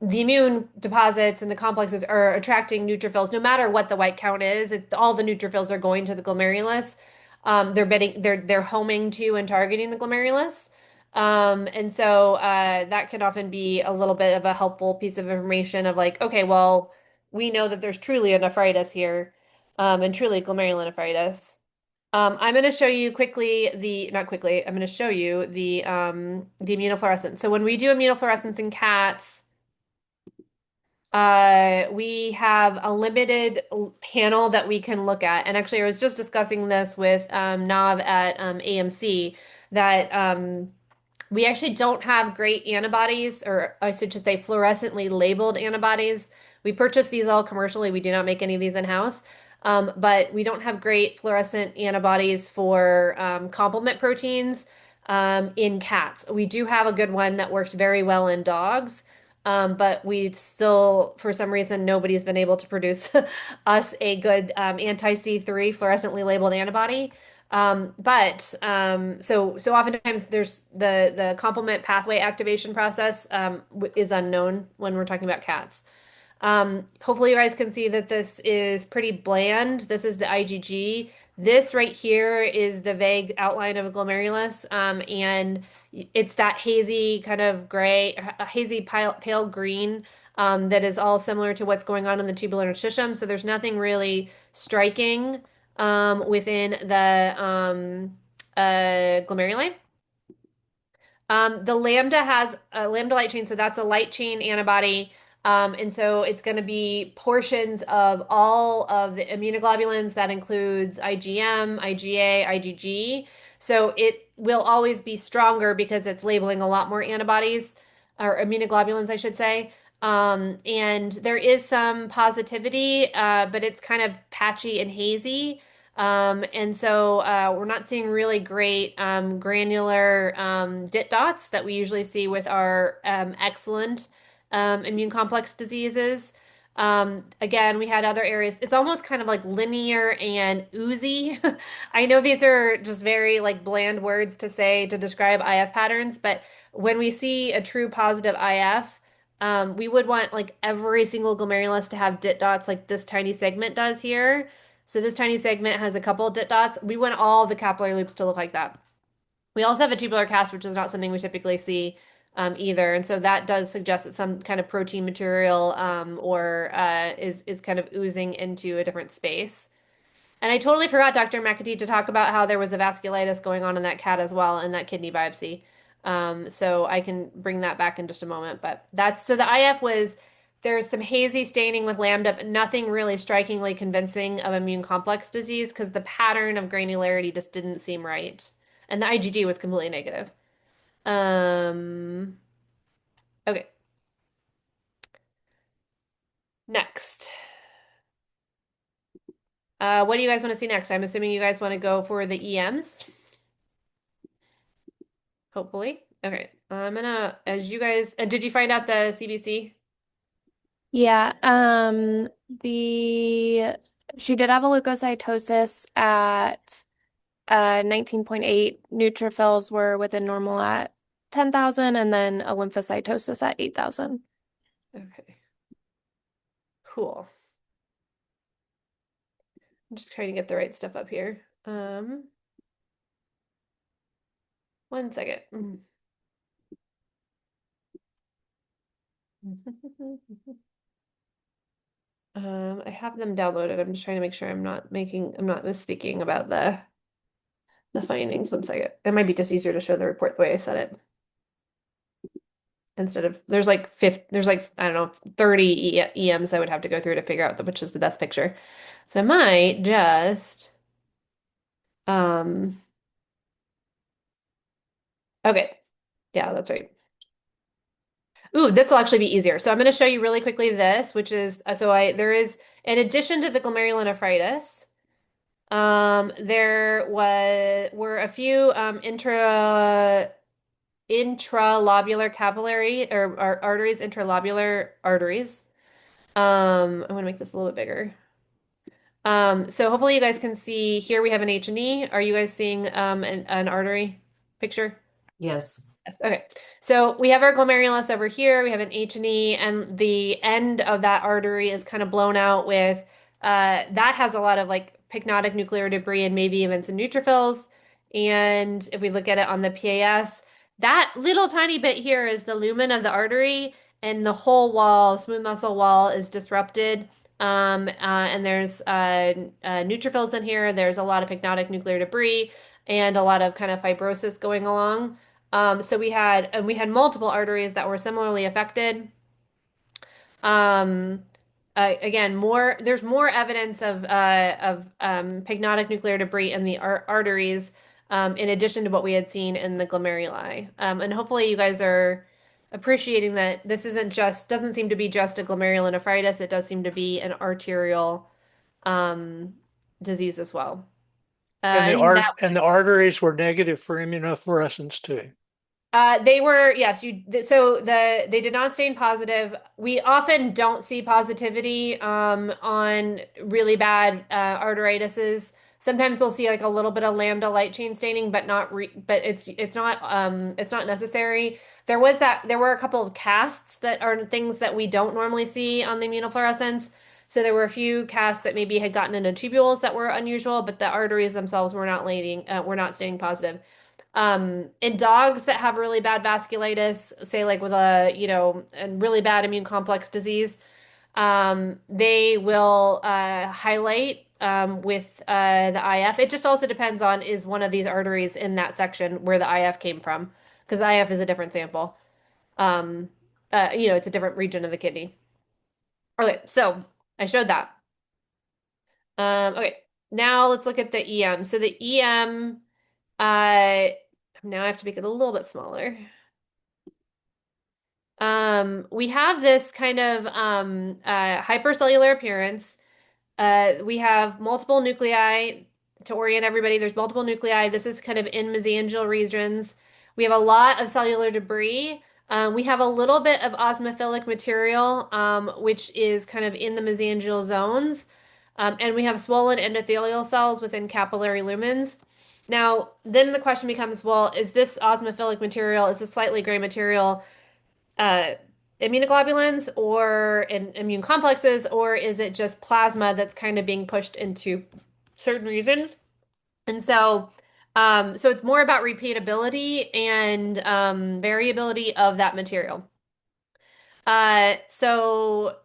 the immune deposits and the complexes are attracting neutrophils, no matter what the white count is. It's all the neutrophils are going to the glomerulus. They're homing to and targeting the glomerulus. And so that can often be a little bit of a helpful piece of information of like, okay, well, we know that there's truly a nephritis here, and truly glomerulonephritis. I'm going to show you quickly not quickly, I'm going to show you the immunofluorescence. So when we do immunofluorescence in cats, we have a limited panel that we can look at. And actually, I was just discussing this with Nav at AMC that we actually don't have great antibodies, or I should say fluorescently labeled antibodies. We purchase these all commercially. We do not make any of these in-house. But we don't have great fluorescent antibodies for complement proteins in cats. We do have a good one that works very well in dogs. But we still, for some reason, nobody's been able to produce us a good anti-C3 fluorescently labeled antibody. So oftentimes there's the complement pathway activation process is unknown when we're talking about cats. Hopefully you guys can see that this is pretty bland. This is the IgG. This right here is the vague outline of a glomerulus, and it's that hazy kind of gray, hazy pale green that is all similar to what's going on in the tubular interstitium. So there's nothing really striking within the glomeruli. The lambda has a lambda light chain, so that's a light chain antibody. And so it's going to be portions of all of the immunoglobulins. That includes IgM, IgA, IgG. So it will always be stronger because it's labeling a lot more antibodies or immunoglobulins, I should say. And there is some positivity, but it's kind of patchy and hazy. And so we're not seeing really great granular DIT dots that we usually see with our excellent immune complex diseases. Again, we had other areas. It's almost kind of like linear and oozy. I know these are just very like bland words to say to describe IF patterns, but when we see a true positive IF, we would want like every single glomerulus to have DIT dots like this tiny segment does here. So this tiny segment has a couple of DIT dots. We want all the capillary loops to look like that. We also have a tubular cast, which is not something we typically see either. And so that does suggest that some kind of protein material or is kind of oozing into a different space. And I totally forgot, Dr. McAtee, to talk about how there was a vasculitis going on in that cat as well in that kidney biopsy. So I can bring that back in just a moment. But that's so the IF was there's some hazy staining with lambda, but nothing really strikingly convincing of immune complex disease because the pattern of granularity just didn't seem right. And the IgG was completely negative. Okay. Next. What do you guys want to see next? I'm assuming you guys want to go for the EMs. Hopefully. Okay. I'm gonna, as you guys, did you find out the CBC? Yeah, the she did have a leukocytosis at 19.8. Neutrophils were within normal at 10,000, and then a lymphocytosis at 8,000. Okay. Cool. I'm just trying to get the right stuff up here. 1 second. I have them downloaded. I'm just trying to make sure I'm not misspeaking about the findings. 1 second. It might be just easier to show the report the way I said it. instead of there's like I don't know 30 EMs I would have to go through to figure out which is the best picture. So I might just um okay. Yeah, that's right. Ooh, this will actually be easier. So I'm going to show you really quickly this, which is there is in addition to the glomerulonephritis, there were a few intralobular capillary or arteries, intralobular arteries. I want to make this a little bit bigger. So hopefully you guys can see here we have an H&E. Are you guys seeing an artery picture? Yes. Okay, so we have our glomerulus over here. We have an H&E, and the end of that artery is kind of blown out with that has a lot of like pyknotic nuclear debris and maybe even some neutrophils. And if we look at it on the PAS, that little tiny bit here is the lumen of the artery, and the whole wall, smooth muscle wall, is disrupted. And there's neutrophils in here. There's a lot of pyknotic nuclear debris and a lot of kind of fibrosis going along. So we had multiple arteries that were similarly affected. Um, Again, there's more evidence of pyknotic nuclear debris in the arteries, in addition to what we had seen in the glomeruli. And hopefully you guys are appreciating that this doesn't seem to be just a glomerulonephritis. It does seem to be an arterial um, disease as well. And I think that the arteries were negative for immunofluorescence too. They were, yes, they did not stain positive. We often don't see positivity on really bad arteritises. Sometimes we'll see like a little bit of lambda light chain staining, but it's not necessary. There were a couple of casts that are things that we don't normally see on the immunofluorescence. So there were a few casts that maybe had gotten into tubules that were unusual, but the arteries themselves were not staining positive. In dogs that have really bad vasculitis, say like with a really bad immune complex disease, they will highlight with the IF. It just also depends on is one of these arteries in that section where the IF came from, because IF is a different sample. It's a different region of the kidney. Okay, so I showed that. Okay, now let's look at the EM. So the EM, now I have to make it a little bit smaller. We have this kind of hypercellular appearance. We have multiple nuclei. To orient everybody, there's multiple nuclei. This is kind of in mesangial regions. We have a lot of cellular debris. We have a little bit of osmophilic material, which is kind of in the mesangial zones. And we have swollen endothelial cells within capillary lumens. Now, then the question becomes, well, is this osmophilic material, is this slightly gray material, uh, immunoglobulins or immune complexes, or is it just plasma that's kind of being pushed into certain regions? And so it's more about repeatability and variability of that material. So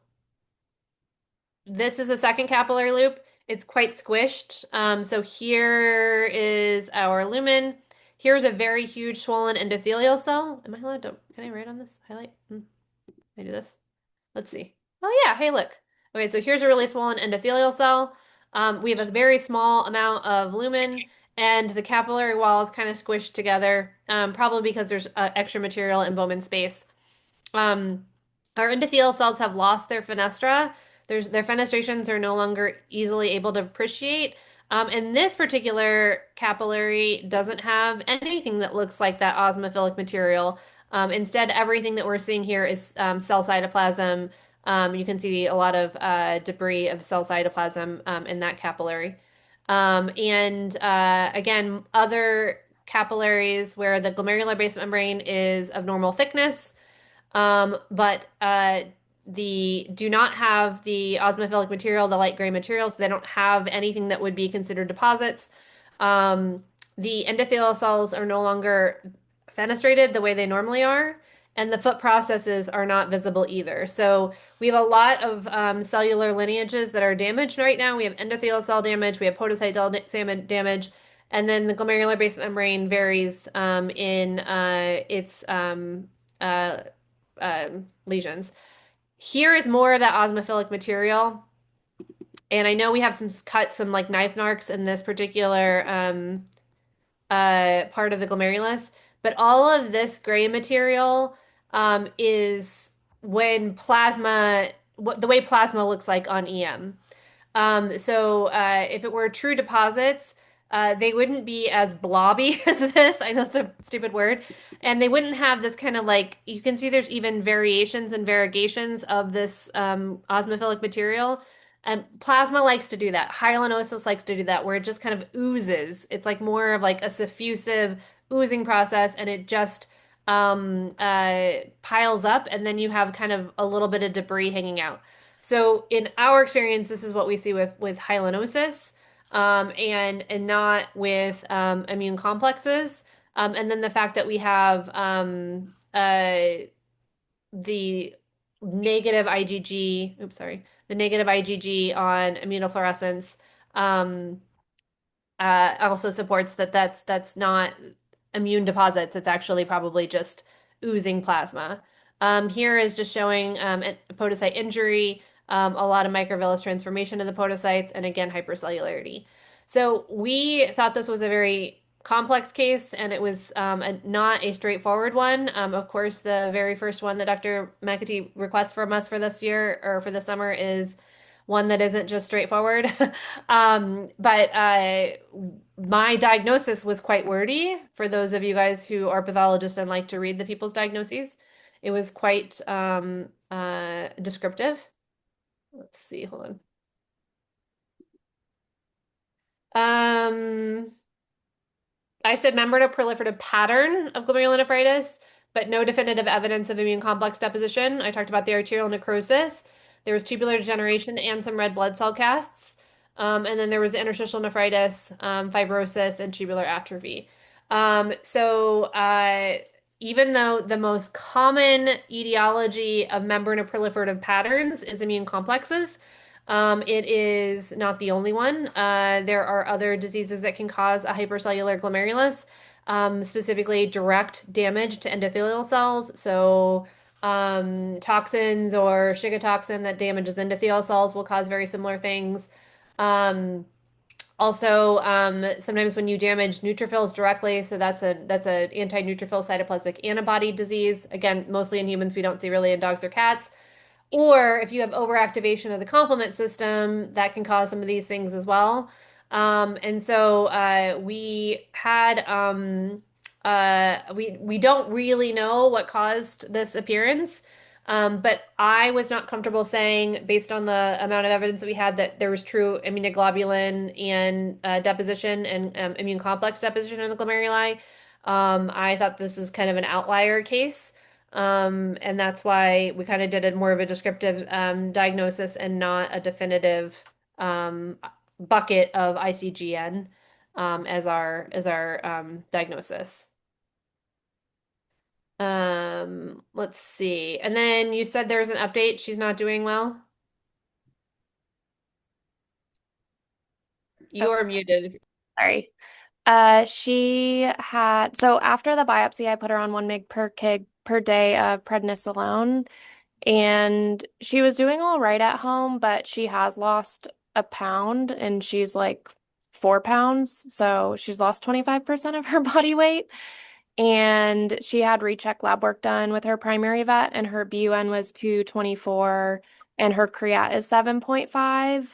this is a second capillary loop. It's quite squished. So here is our lumen. Here's a very huge swollen endothelial cell. Am I allowed to, can I write on this? Highlight? Can I do this? Let's see. Oh yeah, hey look. Okay, so here's a really swollen endothelial cell. We have a very small amount of lumen, and the capillary wall is kind of squished together, probably because there's extra material in Bowman space. Our endothelial cells have lost their fenestra. Their fenestrations are no longer easily able to appreciate. And this particular capillary doesn't have anything that looks like that osmophilic material. Instead, everything that we're seeing here is cell cytoplasm. You can see a lot of debris of cell cytoplasm in that capillary. Again, other capillaries where the glomerular basement membrane is of normal thickness, but do not have the osmophilic material, the light gray material, so they don't have anything that would be considered deposits. The endothelial cells are no longer fenestrated the way they normally are, and the foot processes are not visible either. So we have a lot of cellular lineages that are damaged right now. We have endothelial cell damage, we have podocyte cell damage, and then the glomerular basement membrane varies in its lesions. Here is more of that osmophilic material. And I know we have some like knife marks in this particular part of the glomerulus, but all of this gray material is when the way plasma looks like on EM. If it were true deposits, they wouldn't be as blobby as this. I know it's a stupid word. And they wouldn't have this kind of like, you can see there's even variations and variegations of this osmophilic material. And plasma likes to do that. Hyalinosis likes to do that, where it just kind of oozes. It's like more of like a suffusive oozing process, and it just piles up, and then you have kind of a little bit of debris hanging out. So in our experience, this is what we see with hyalinosis, and not with immune complexes. And then the fact that we have the negative IgG, oops, sorry, the negative IgG on immunofluorescence also supports that that's not immune deposits. It's actually probably just oozing plasma. Here is just showing podocyte injury, a lot of microvillus transformation of the podocytes, and again, hypercellularity. So we thought this was a very complex case, and it was not a straightforward one. Of course, the very first one that Dr. McAtee requests from us for this year or for the summer is one that isn't just straightforward. But my diagnosis was quite wordy for those of you guys who are pathologists and like to read the people's diagnoses. It was quite descriptive. Let's see, hold on. I said membranoproliferative pattern of glomerulonephritis, but no definitive evidence of immune complex deposition. I talked about the arterial necrosis. There was tubular degeneration and some red blood cell casts. And then there was the interstitial nephritis, fibrosis, and tubular atrophy. Even though the most common etiology of membranoproliferative patterns is immune complexes, it is not the only one. There are other diseases that can cause a hypercellular glomerulus, specifically direct damage to endothelial cells. So toxins or Shiga toxin that damages endothelial cells will cause very similar things. Sometimes when you damage neutrophils directly, so that's a anti-neutrophil cytoplasmic antibody disease. Again, mostly in humans, we don't see really in dogs or cats. Or if you have overactivation of the complement system, that can cause some of these things as well. We don't really know what caused this appearance. But I was not comfortable saying, based on the amount of evidence that we had, that there was true immunoglobulin and deposition and immune complex deposition in the glomeruli. I thought this is kind of an outlier case. And that's why we kind of did more of a descriptive diagnosis and not a definitive bucket of ICGN as our diagnosis. Let's see. And then you said there's an update. She's not doing well. You're muted. Sorry. So after the biopsy, I put her on 1 mg per kg per day of prednisolone, and she was doing all right at home, but she has lost a pound, and she's like 4 pounds, so she's lost 25% of her body weight. And she had recheck lab work done with her primary vet, and her BUN was 224, and her creat is 7.5.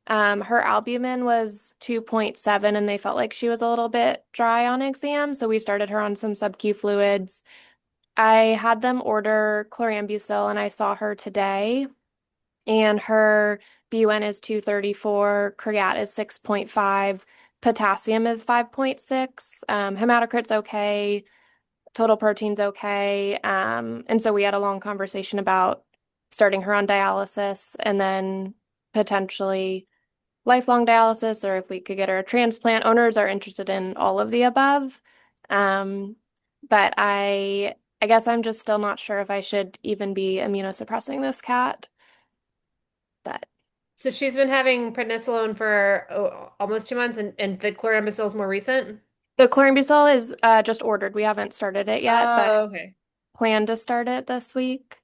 Her albumin was 2.7, and they felt like she was a little bit dry on exam, so we started her on some sub-Q fluids. I had them order chlorambucil, and I saw her today, and her BUN is 234, creat is 6.5, potassium is 5.6, hematocrit's okay, total protein's okay, and so we had a long conversation about starting her on dialysis and then potentially lifelong dialysis, or if we could get her a transplant. Owners are interested in all of the above, but I guess I'm just still not sure if I should even be immunosuppressing this cat. But So she's been having prednisolone for almost 2 months, and the chlorambucil is more recent. the chlorambucil is just ordered. We haven't started it yet, but Oh, okay. plan to start it this week.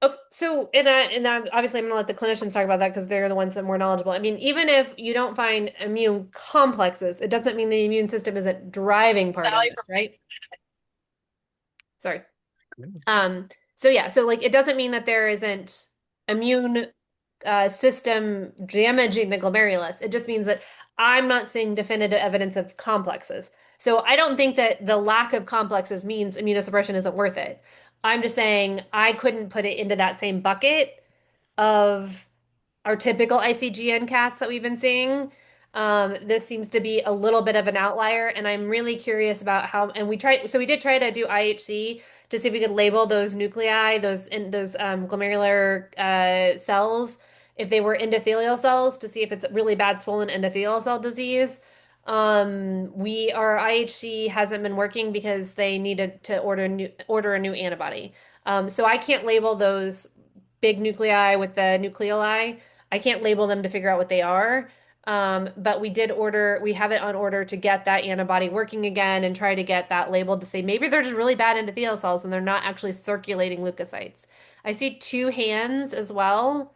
Oh, so obviously I'm gonna let the clinicians talk about that because they're the ones that are more knowledgeable. I mean, even if you don't find immune complexes, it doesn't mean the immune system isn't driving part of this, right? Sorry. So yeah, so like it doesn't mean that there isn't immune system damaging the glomerulus. It just means that I'm not seeing definitive evidence of complexes. So I don't think that the lack of complexes means immunosuppression isn't worth it. I'm just saying I couldn't put it into that same bucket of our typical ICGN cats that we've been seeing. This seems to be a little bit of an outlier, and I'm really curious about how. And we did try to do IHC to see if we could label those nuclei, those glomerular cells, if they were endothelial cells, to see if it's really bad swollen endothelial cell disease. Our IHC hasn't been working because they needed to order a new antibody. So I can't label those big nuclei with the nucleoli. I can't label them to figure out what they are. But we have it on order to get that antibody working again and try to get that labeled to say maybe they're just really bad endothelial cells and they're not actually circulating leukocytes. I see two hands as well.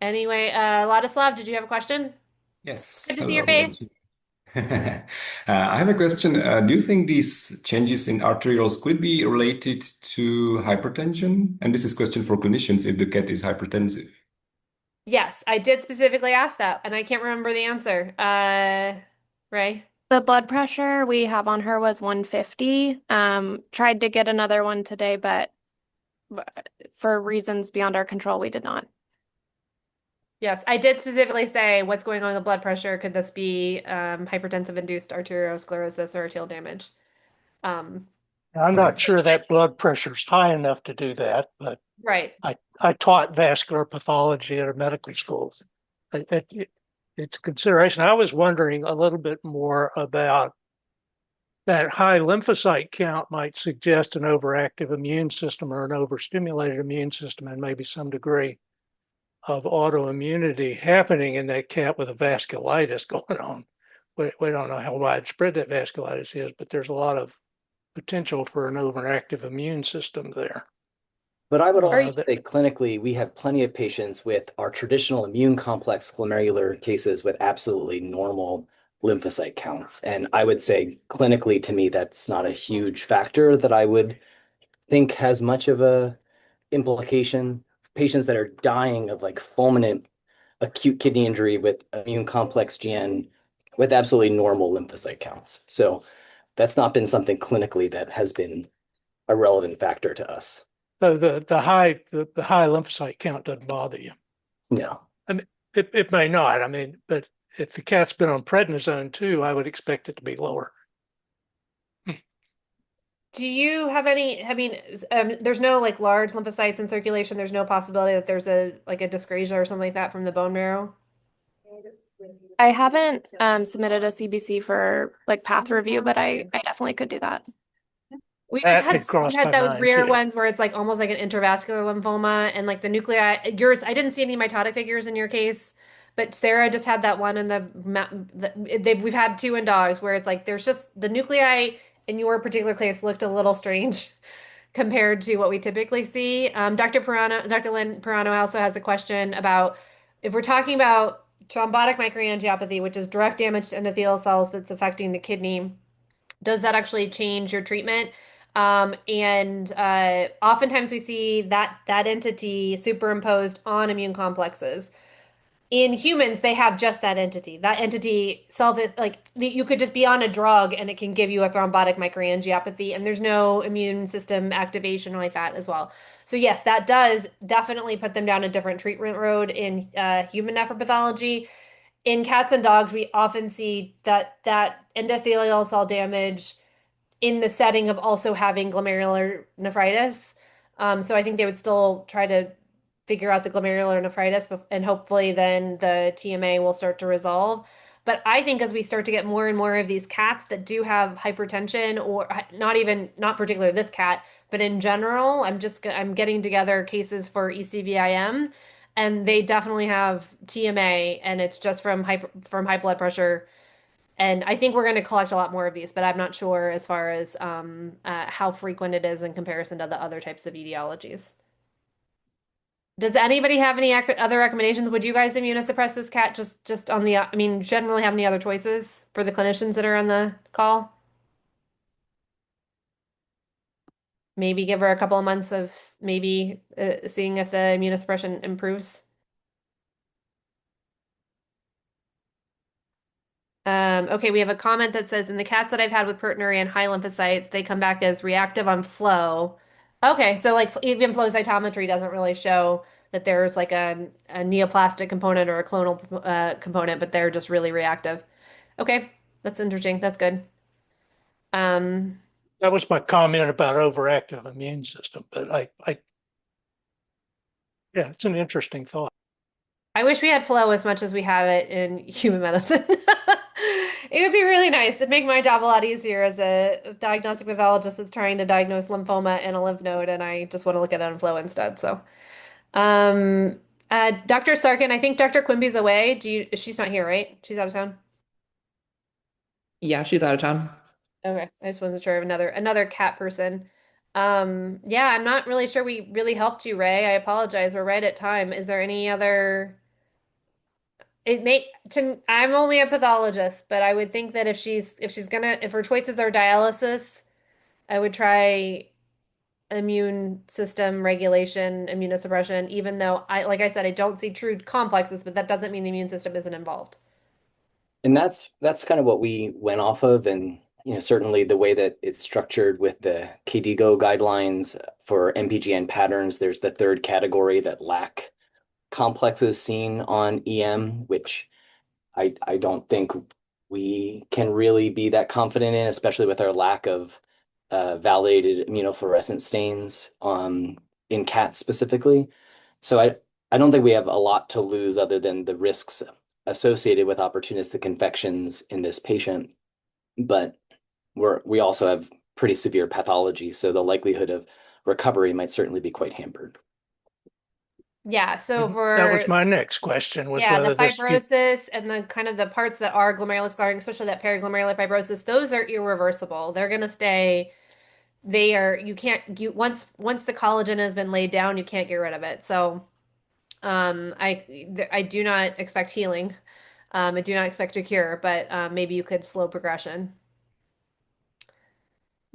Anyway, Ladislav, did you have a question? Yes, Good to see your hello. face. I have a question. Do you think these changes in arterioles could be related to hypertension? And this is a question for clinicians if the cat is hypertensive. Yes, I did specifically ask that, and I can't remember the answer. Ray? The blood pressure we have on her was 150. Tried to get another one today, but for reasons beyond our control, we did not. Yes, I did specifically say what's going on with the blood pressure. Could this be hypertensive induced arteriosclerosis or arterial damage? I'm Okay. not sure that blood pressure's high enough to do that, but Right. I taught vascular pathology at a medical school. It's a consideration. I was wondering a little bit more about that high lymphocyte count might suggest an overactive immune system or an overstimulated immune system and maybe some degree of autoimmunity happening in that cat with a vasculitis going on. We don't know how widespread that vasculitis is, but there's a lot of potential for an overactive immune system there. But I would Are also you- say clinically, we have plenty of patients with our traditional immune complex glomerular cases with absolutely normal lymphocyte counts. And I would say clinically, to me, that's not a huge factor that I would think has much of a implication. Patients that are dying of like fulminant acute kidney injury with immune complex GN with absolutely normal lymphocyte counts. So that's not been something clinically that has been a relevant factor to us. So the high lymphocyte count doesn't bother you. No. I mean, it may not. I mean, but if the cat's been on prednisone too, I would expect it to be lower. Do you have any, I mean, there's no like large lymphocytes in circulation. There's no possibility that there's a dyscrasia or something like that from the bone marrow. I haven't submitted a CBC for like path review, but I definitely could do that. We That just had crossed had my those mind, rare too. ones where it's like almost like an intravascular lymphoma and like the nuclei. Yours, I didn't see any mitotic figures in your case, but Sarah just had that one in we've had two in dogs where it's like there's just the nuclei in your particular case looked a little strange compared to what we typically see. Dr. Lynn Pirano also has a question about if we're talking about thrombotic microangiopathy, which is direct damage to endothelial cells that's affecting the kidney, does that actually change your treatment? Oftentimes we see that entity superimposed on immune complexes. In humans, they have just that entity. That entity you could just be on a drug and it can give you a thrombotic microangiopathy, and there's no immune system activation like that as well. So yes, that does definitely put them down a different treatment road in human nephropathology. In cats and dogs, we often see that endothelial cell damage in the setting of also having glomerular nephritis. So I think they would still try to figure out the glomerular nephritis and hopefully then the TMA will start to resolve. But I think as we start to get more and more of these cats that do have hypertension or not particularly this cat, but in general, I'm getting together cases for ECVIM and they definitely have TMA and it's just from high blood pressure And I think we're going to collect a lot more of these, but I'm not sure as far as how frequent it is in comparison to the other types of etiologies. Does anybody have any other recommendations? Would you guys immunosuppress this cat just on the, I mean, generally have any other choices for the clinicians that are on the call? Maybe give her a couple of months of maybe seeing if the immunosuppression improves. Okay, we have a comment that says, in the cats that I've had with proteinuria and high lymphocytes, they come back as reactive on flow. Okay, so like even flow cytometry doesn't really show that there's like a neoplastic component or a clonal component, but they're just really reactive. Okay, that's interesting. That's good. Um, That was my comment about overactive immune system, but yeah, it's an interesting thought. I wish we had flow as much as we have it in human medicine. It would be really nice. It'd make my job a lot easier as a diagnostic pathologist that's trying to diagnose lymphoma in a lymph node, and I just want to look at it on flow instead. So, um, Dr. Sarkin, I think Dr. Quimby's away. She's not here, right? She's out of town. Yeah, she's out of town. Okay, I just wasn't sure of another cat person. Yeah, I'm not really sure we really helped you, Ray. I apologize. We're right at time. Is there any other? I'm only a pathologist, but I would think that if her choices are dialysis, I would try immune system regulation, immunosuppression, even though like I said, I don't see true complexes, but that doesn't mean the immune system isn't involved. And that's kind of what we went off of, and certainly the way that it's structured with the KDIGO guidelines for MPGN patterns, there's the third category that lack complexes seen on EM, which I don't think we can really be that confident in, especially with our lack of validated immunofluorescent stains in cats specifically. So I don't think we have a lot to lose other than the risks associated with opportunistic infections in this patient. But we also have pretty severe pathology, so the likelihood of recovery might certainly be quite hampered. Yeah, so That was for my next question, was yeah, the whether this, fibrosis and the kind of the parts that are glomerular scarring, especially that periglomerular fibrosis, those are irreversible. They're going to stay. They are, you can't, once the collagen has been laid down, you can't get rid of it. So, I do not expect healing. I do not expect a cure, but maybe you could slow progression.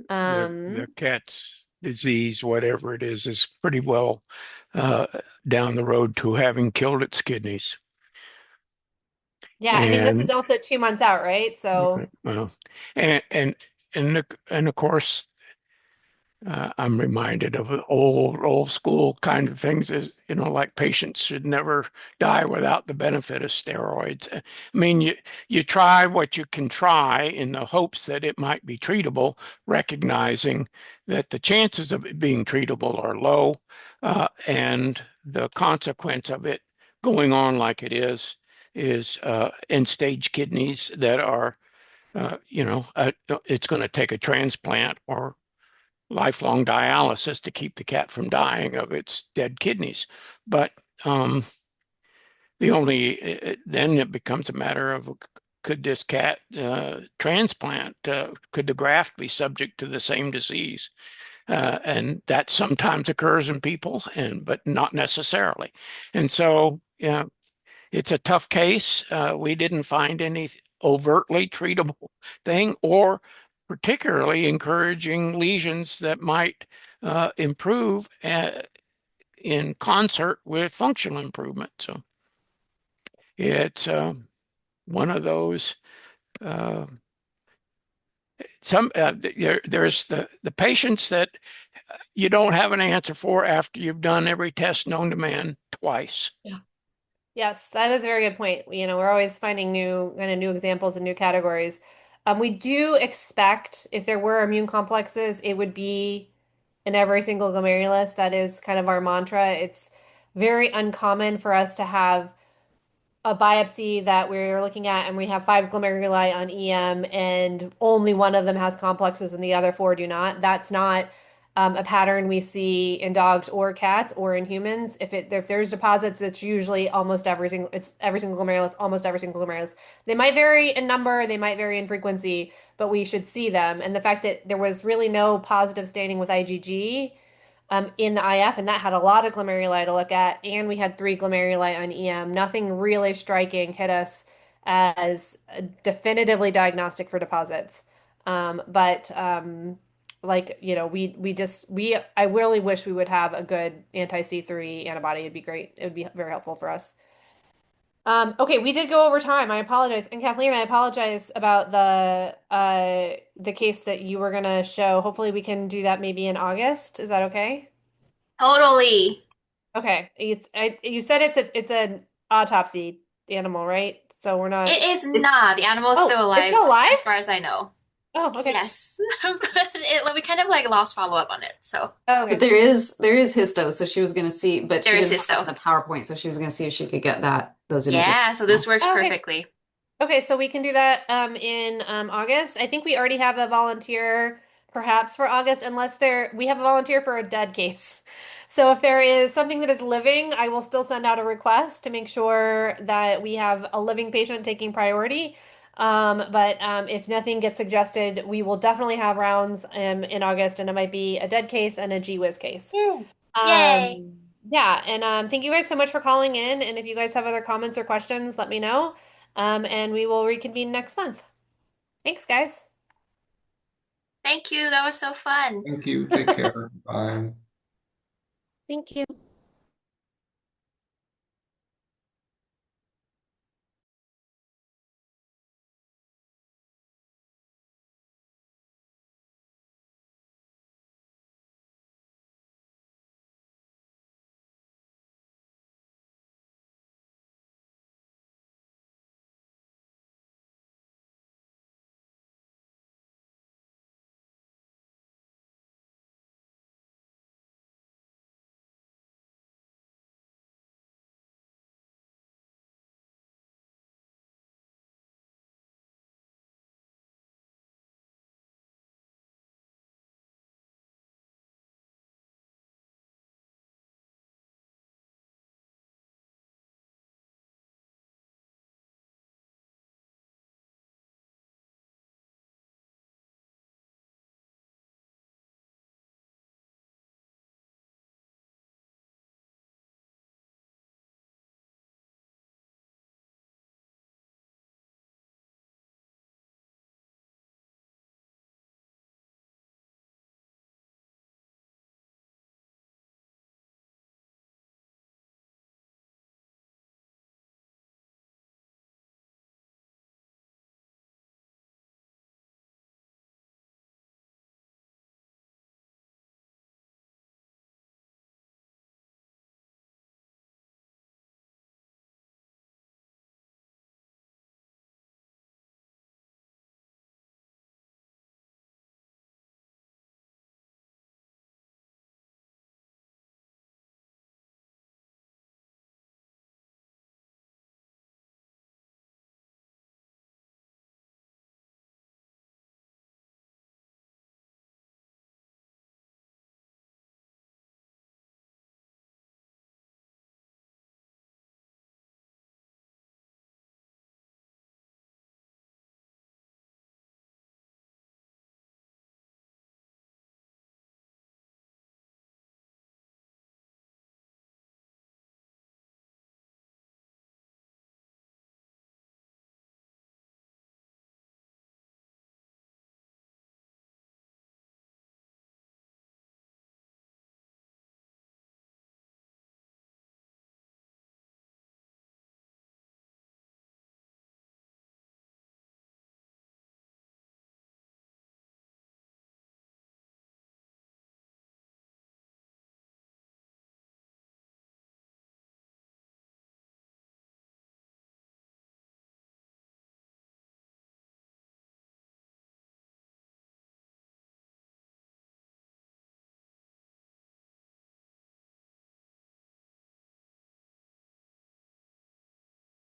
The cat's disease, whatever it is pretty well down the road to having killed its kidneys. Yeah, I mean, this is And also 2 months out, right? So, well, and of course, I'm reminded of old school kind of things is, like patients should never die without the benefit of steroids. I mean, you try what you can try in the hopes that it might be treatable, recognizing that the chances of it being treatable are low, and the consequence of it going on like it is end-stage kidneys that are, it's going to take a transplant or lifelong dialysis to keep the cat from dying of its dead kidneys. But then it becomes a matter of, could this cat transplant? Could the graft be subject to the same disease? And that sometimes occurs in people, but not necessarily. And so, it's a tough case. We didn't find any overtly treatable thing or particularly encouraging lesions that might improve in concert with functional improvement. So it's one of those. There's the patients that you don't have an answer for after you've done every test known to man twice. yeah. Yes, that is a very good point. We're always finding new examples and new categories. We do expect if there were immune complexes, it would be in every single glomerulus. That is kind of our mantra. It's very uncommon for us to have a biopsy that we're looking at and we have 5 glomeruli on EM and only one of them has complexes and the other 4 do not. That's not a pattern we see in dogs or cats or in humans. If there's deposits, it's usually every single glomerulus, almost every single glomerulus. They might vary in number, they might vary in frequency, but we should see them. And the fact that there was really no positive staining with IgG in the IF, and that had a lot of glomeruli to look at, and we had 3 glomeruli on EM. Nothing really striking hit us as definitively diagnostic for deposits. But like, you know, I really wish we would have a good anti-C3 antibody. It'd be great. It would be very helpful for us. Okay, we did go over time. I apologize. And Kathleen, I apologize about the case that you were gonna show. Hopefully we can do that maybe in August. Is that okay? Totally. Okay. You said it's an autopsy animal, right? So we're not. It is not. The animal is Oh, still alive, it's still alive? as far as I know. Oh, okay. Yes. But we kind of like lost follow-up on it, so. Oh, okay. But there is histo, so she was going to see, but she There is didn't have histo. the PowerPoint, so she was going to see if she could get those images. Yeah, so this works Okay. perfectly. Okay, so we can do that in August. I think we already have a volunteer perhaps for August, unless we have a volunteer for a dead case. So if there is something that is living, I will still send out a request to make sure that we have a living patient taking priority. But if nothing gets suggested, we will definitely have rounds in August, and it might be a dead case and a GWIZ case. Yay. Yeah, and thank you guys so much for calling in. And if you guys have other comments or questions, let me know. And we will reconvene next month. Thanks, guys. Thank you. That was so fun. Thank you. Take care. Bye. Thank you.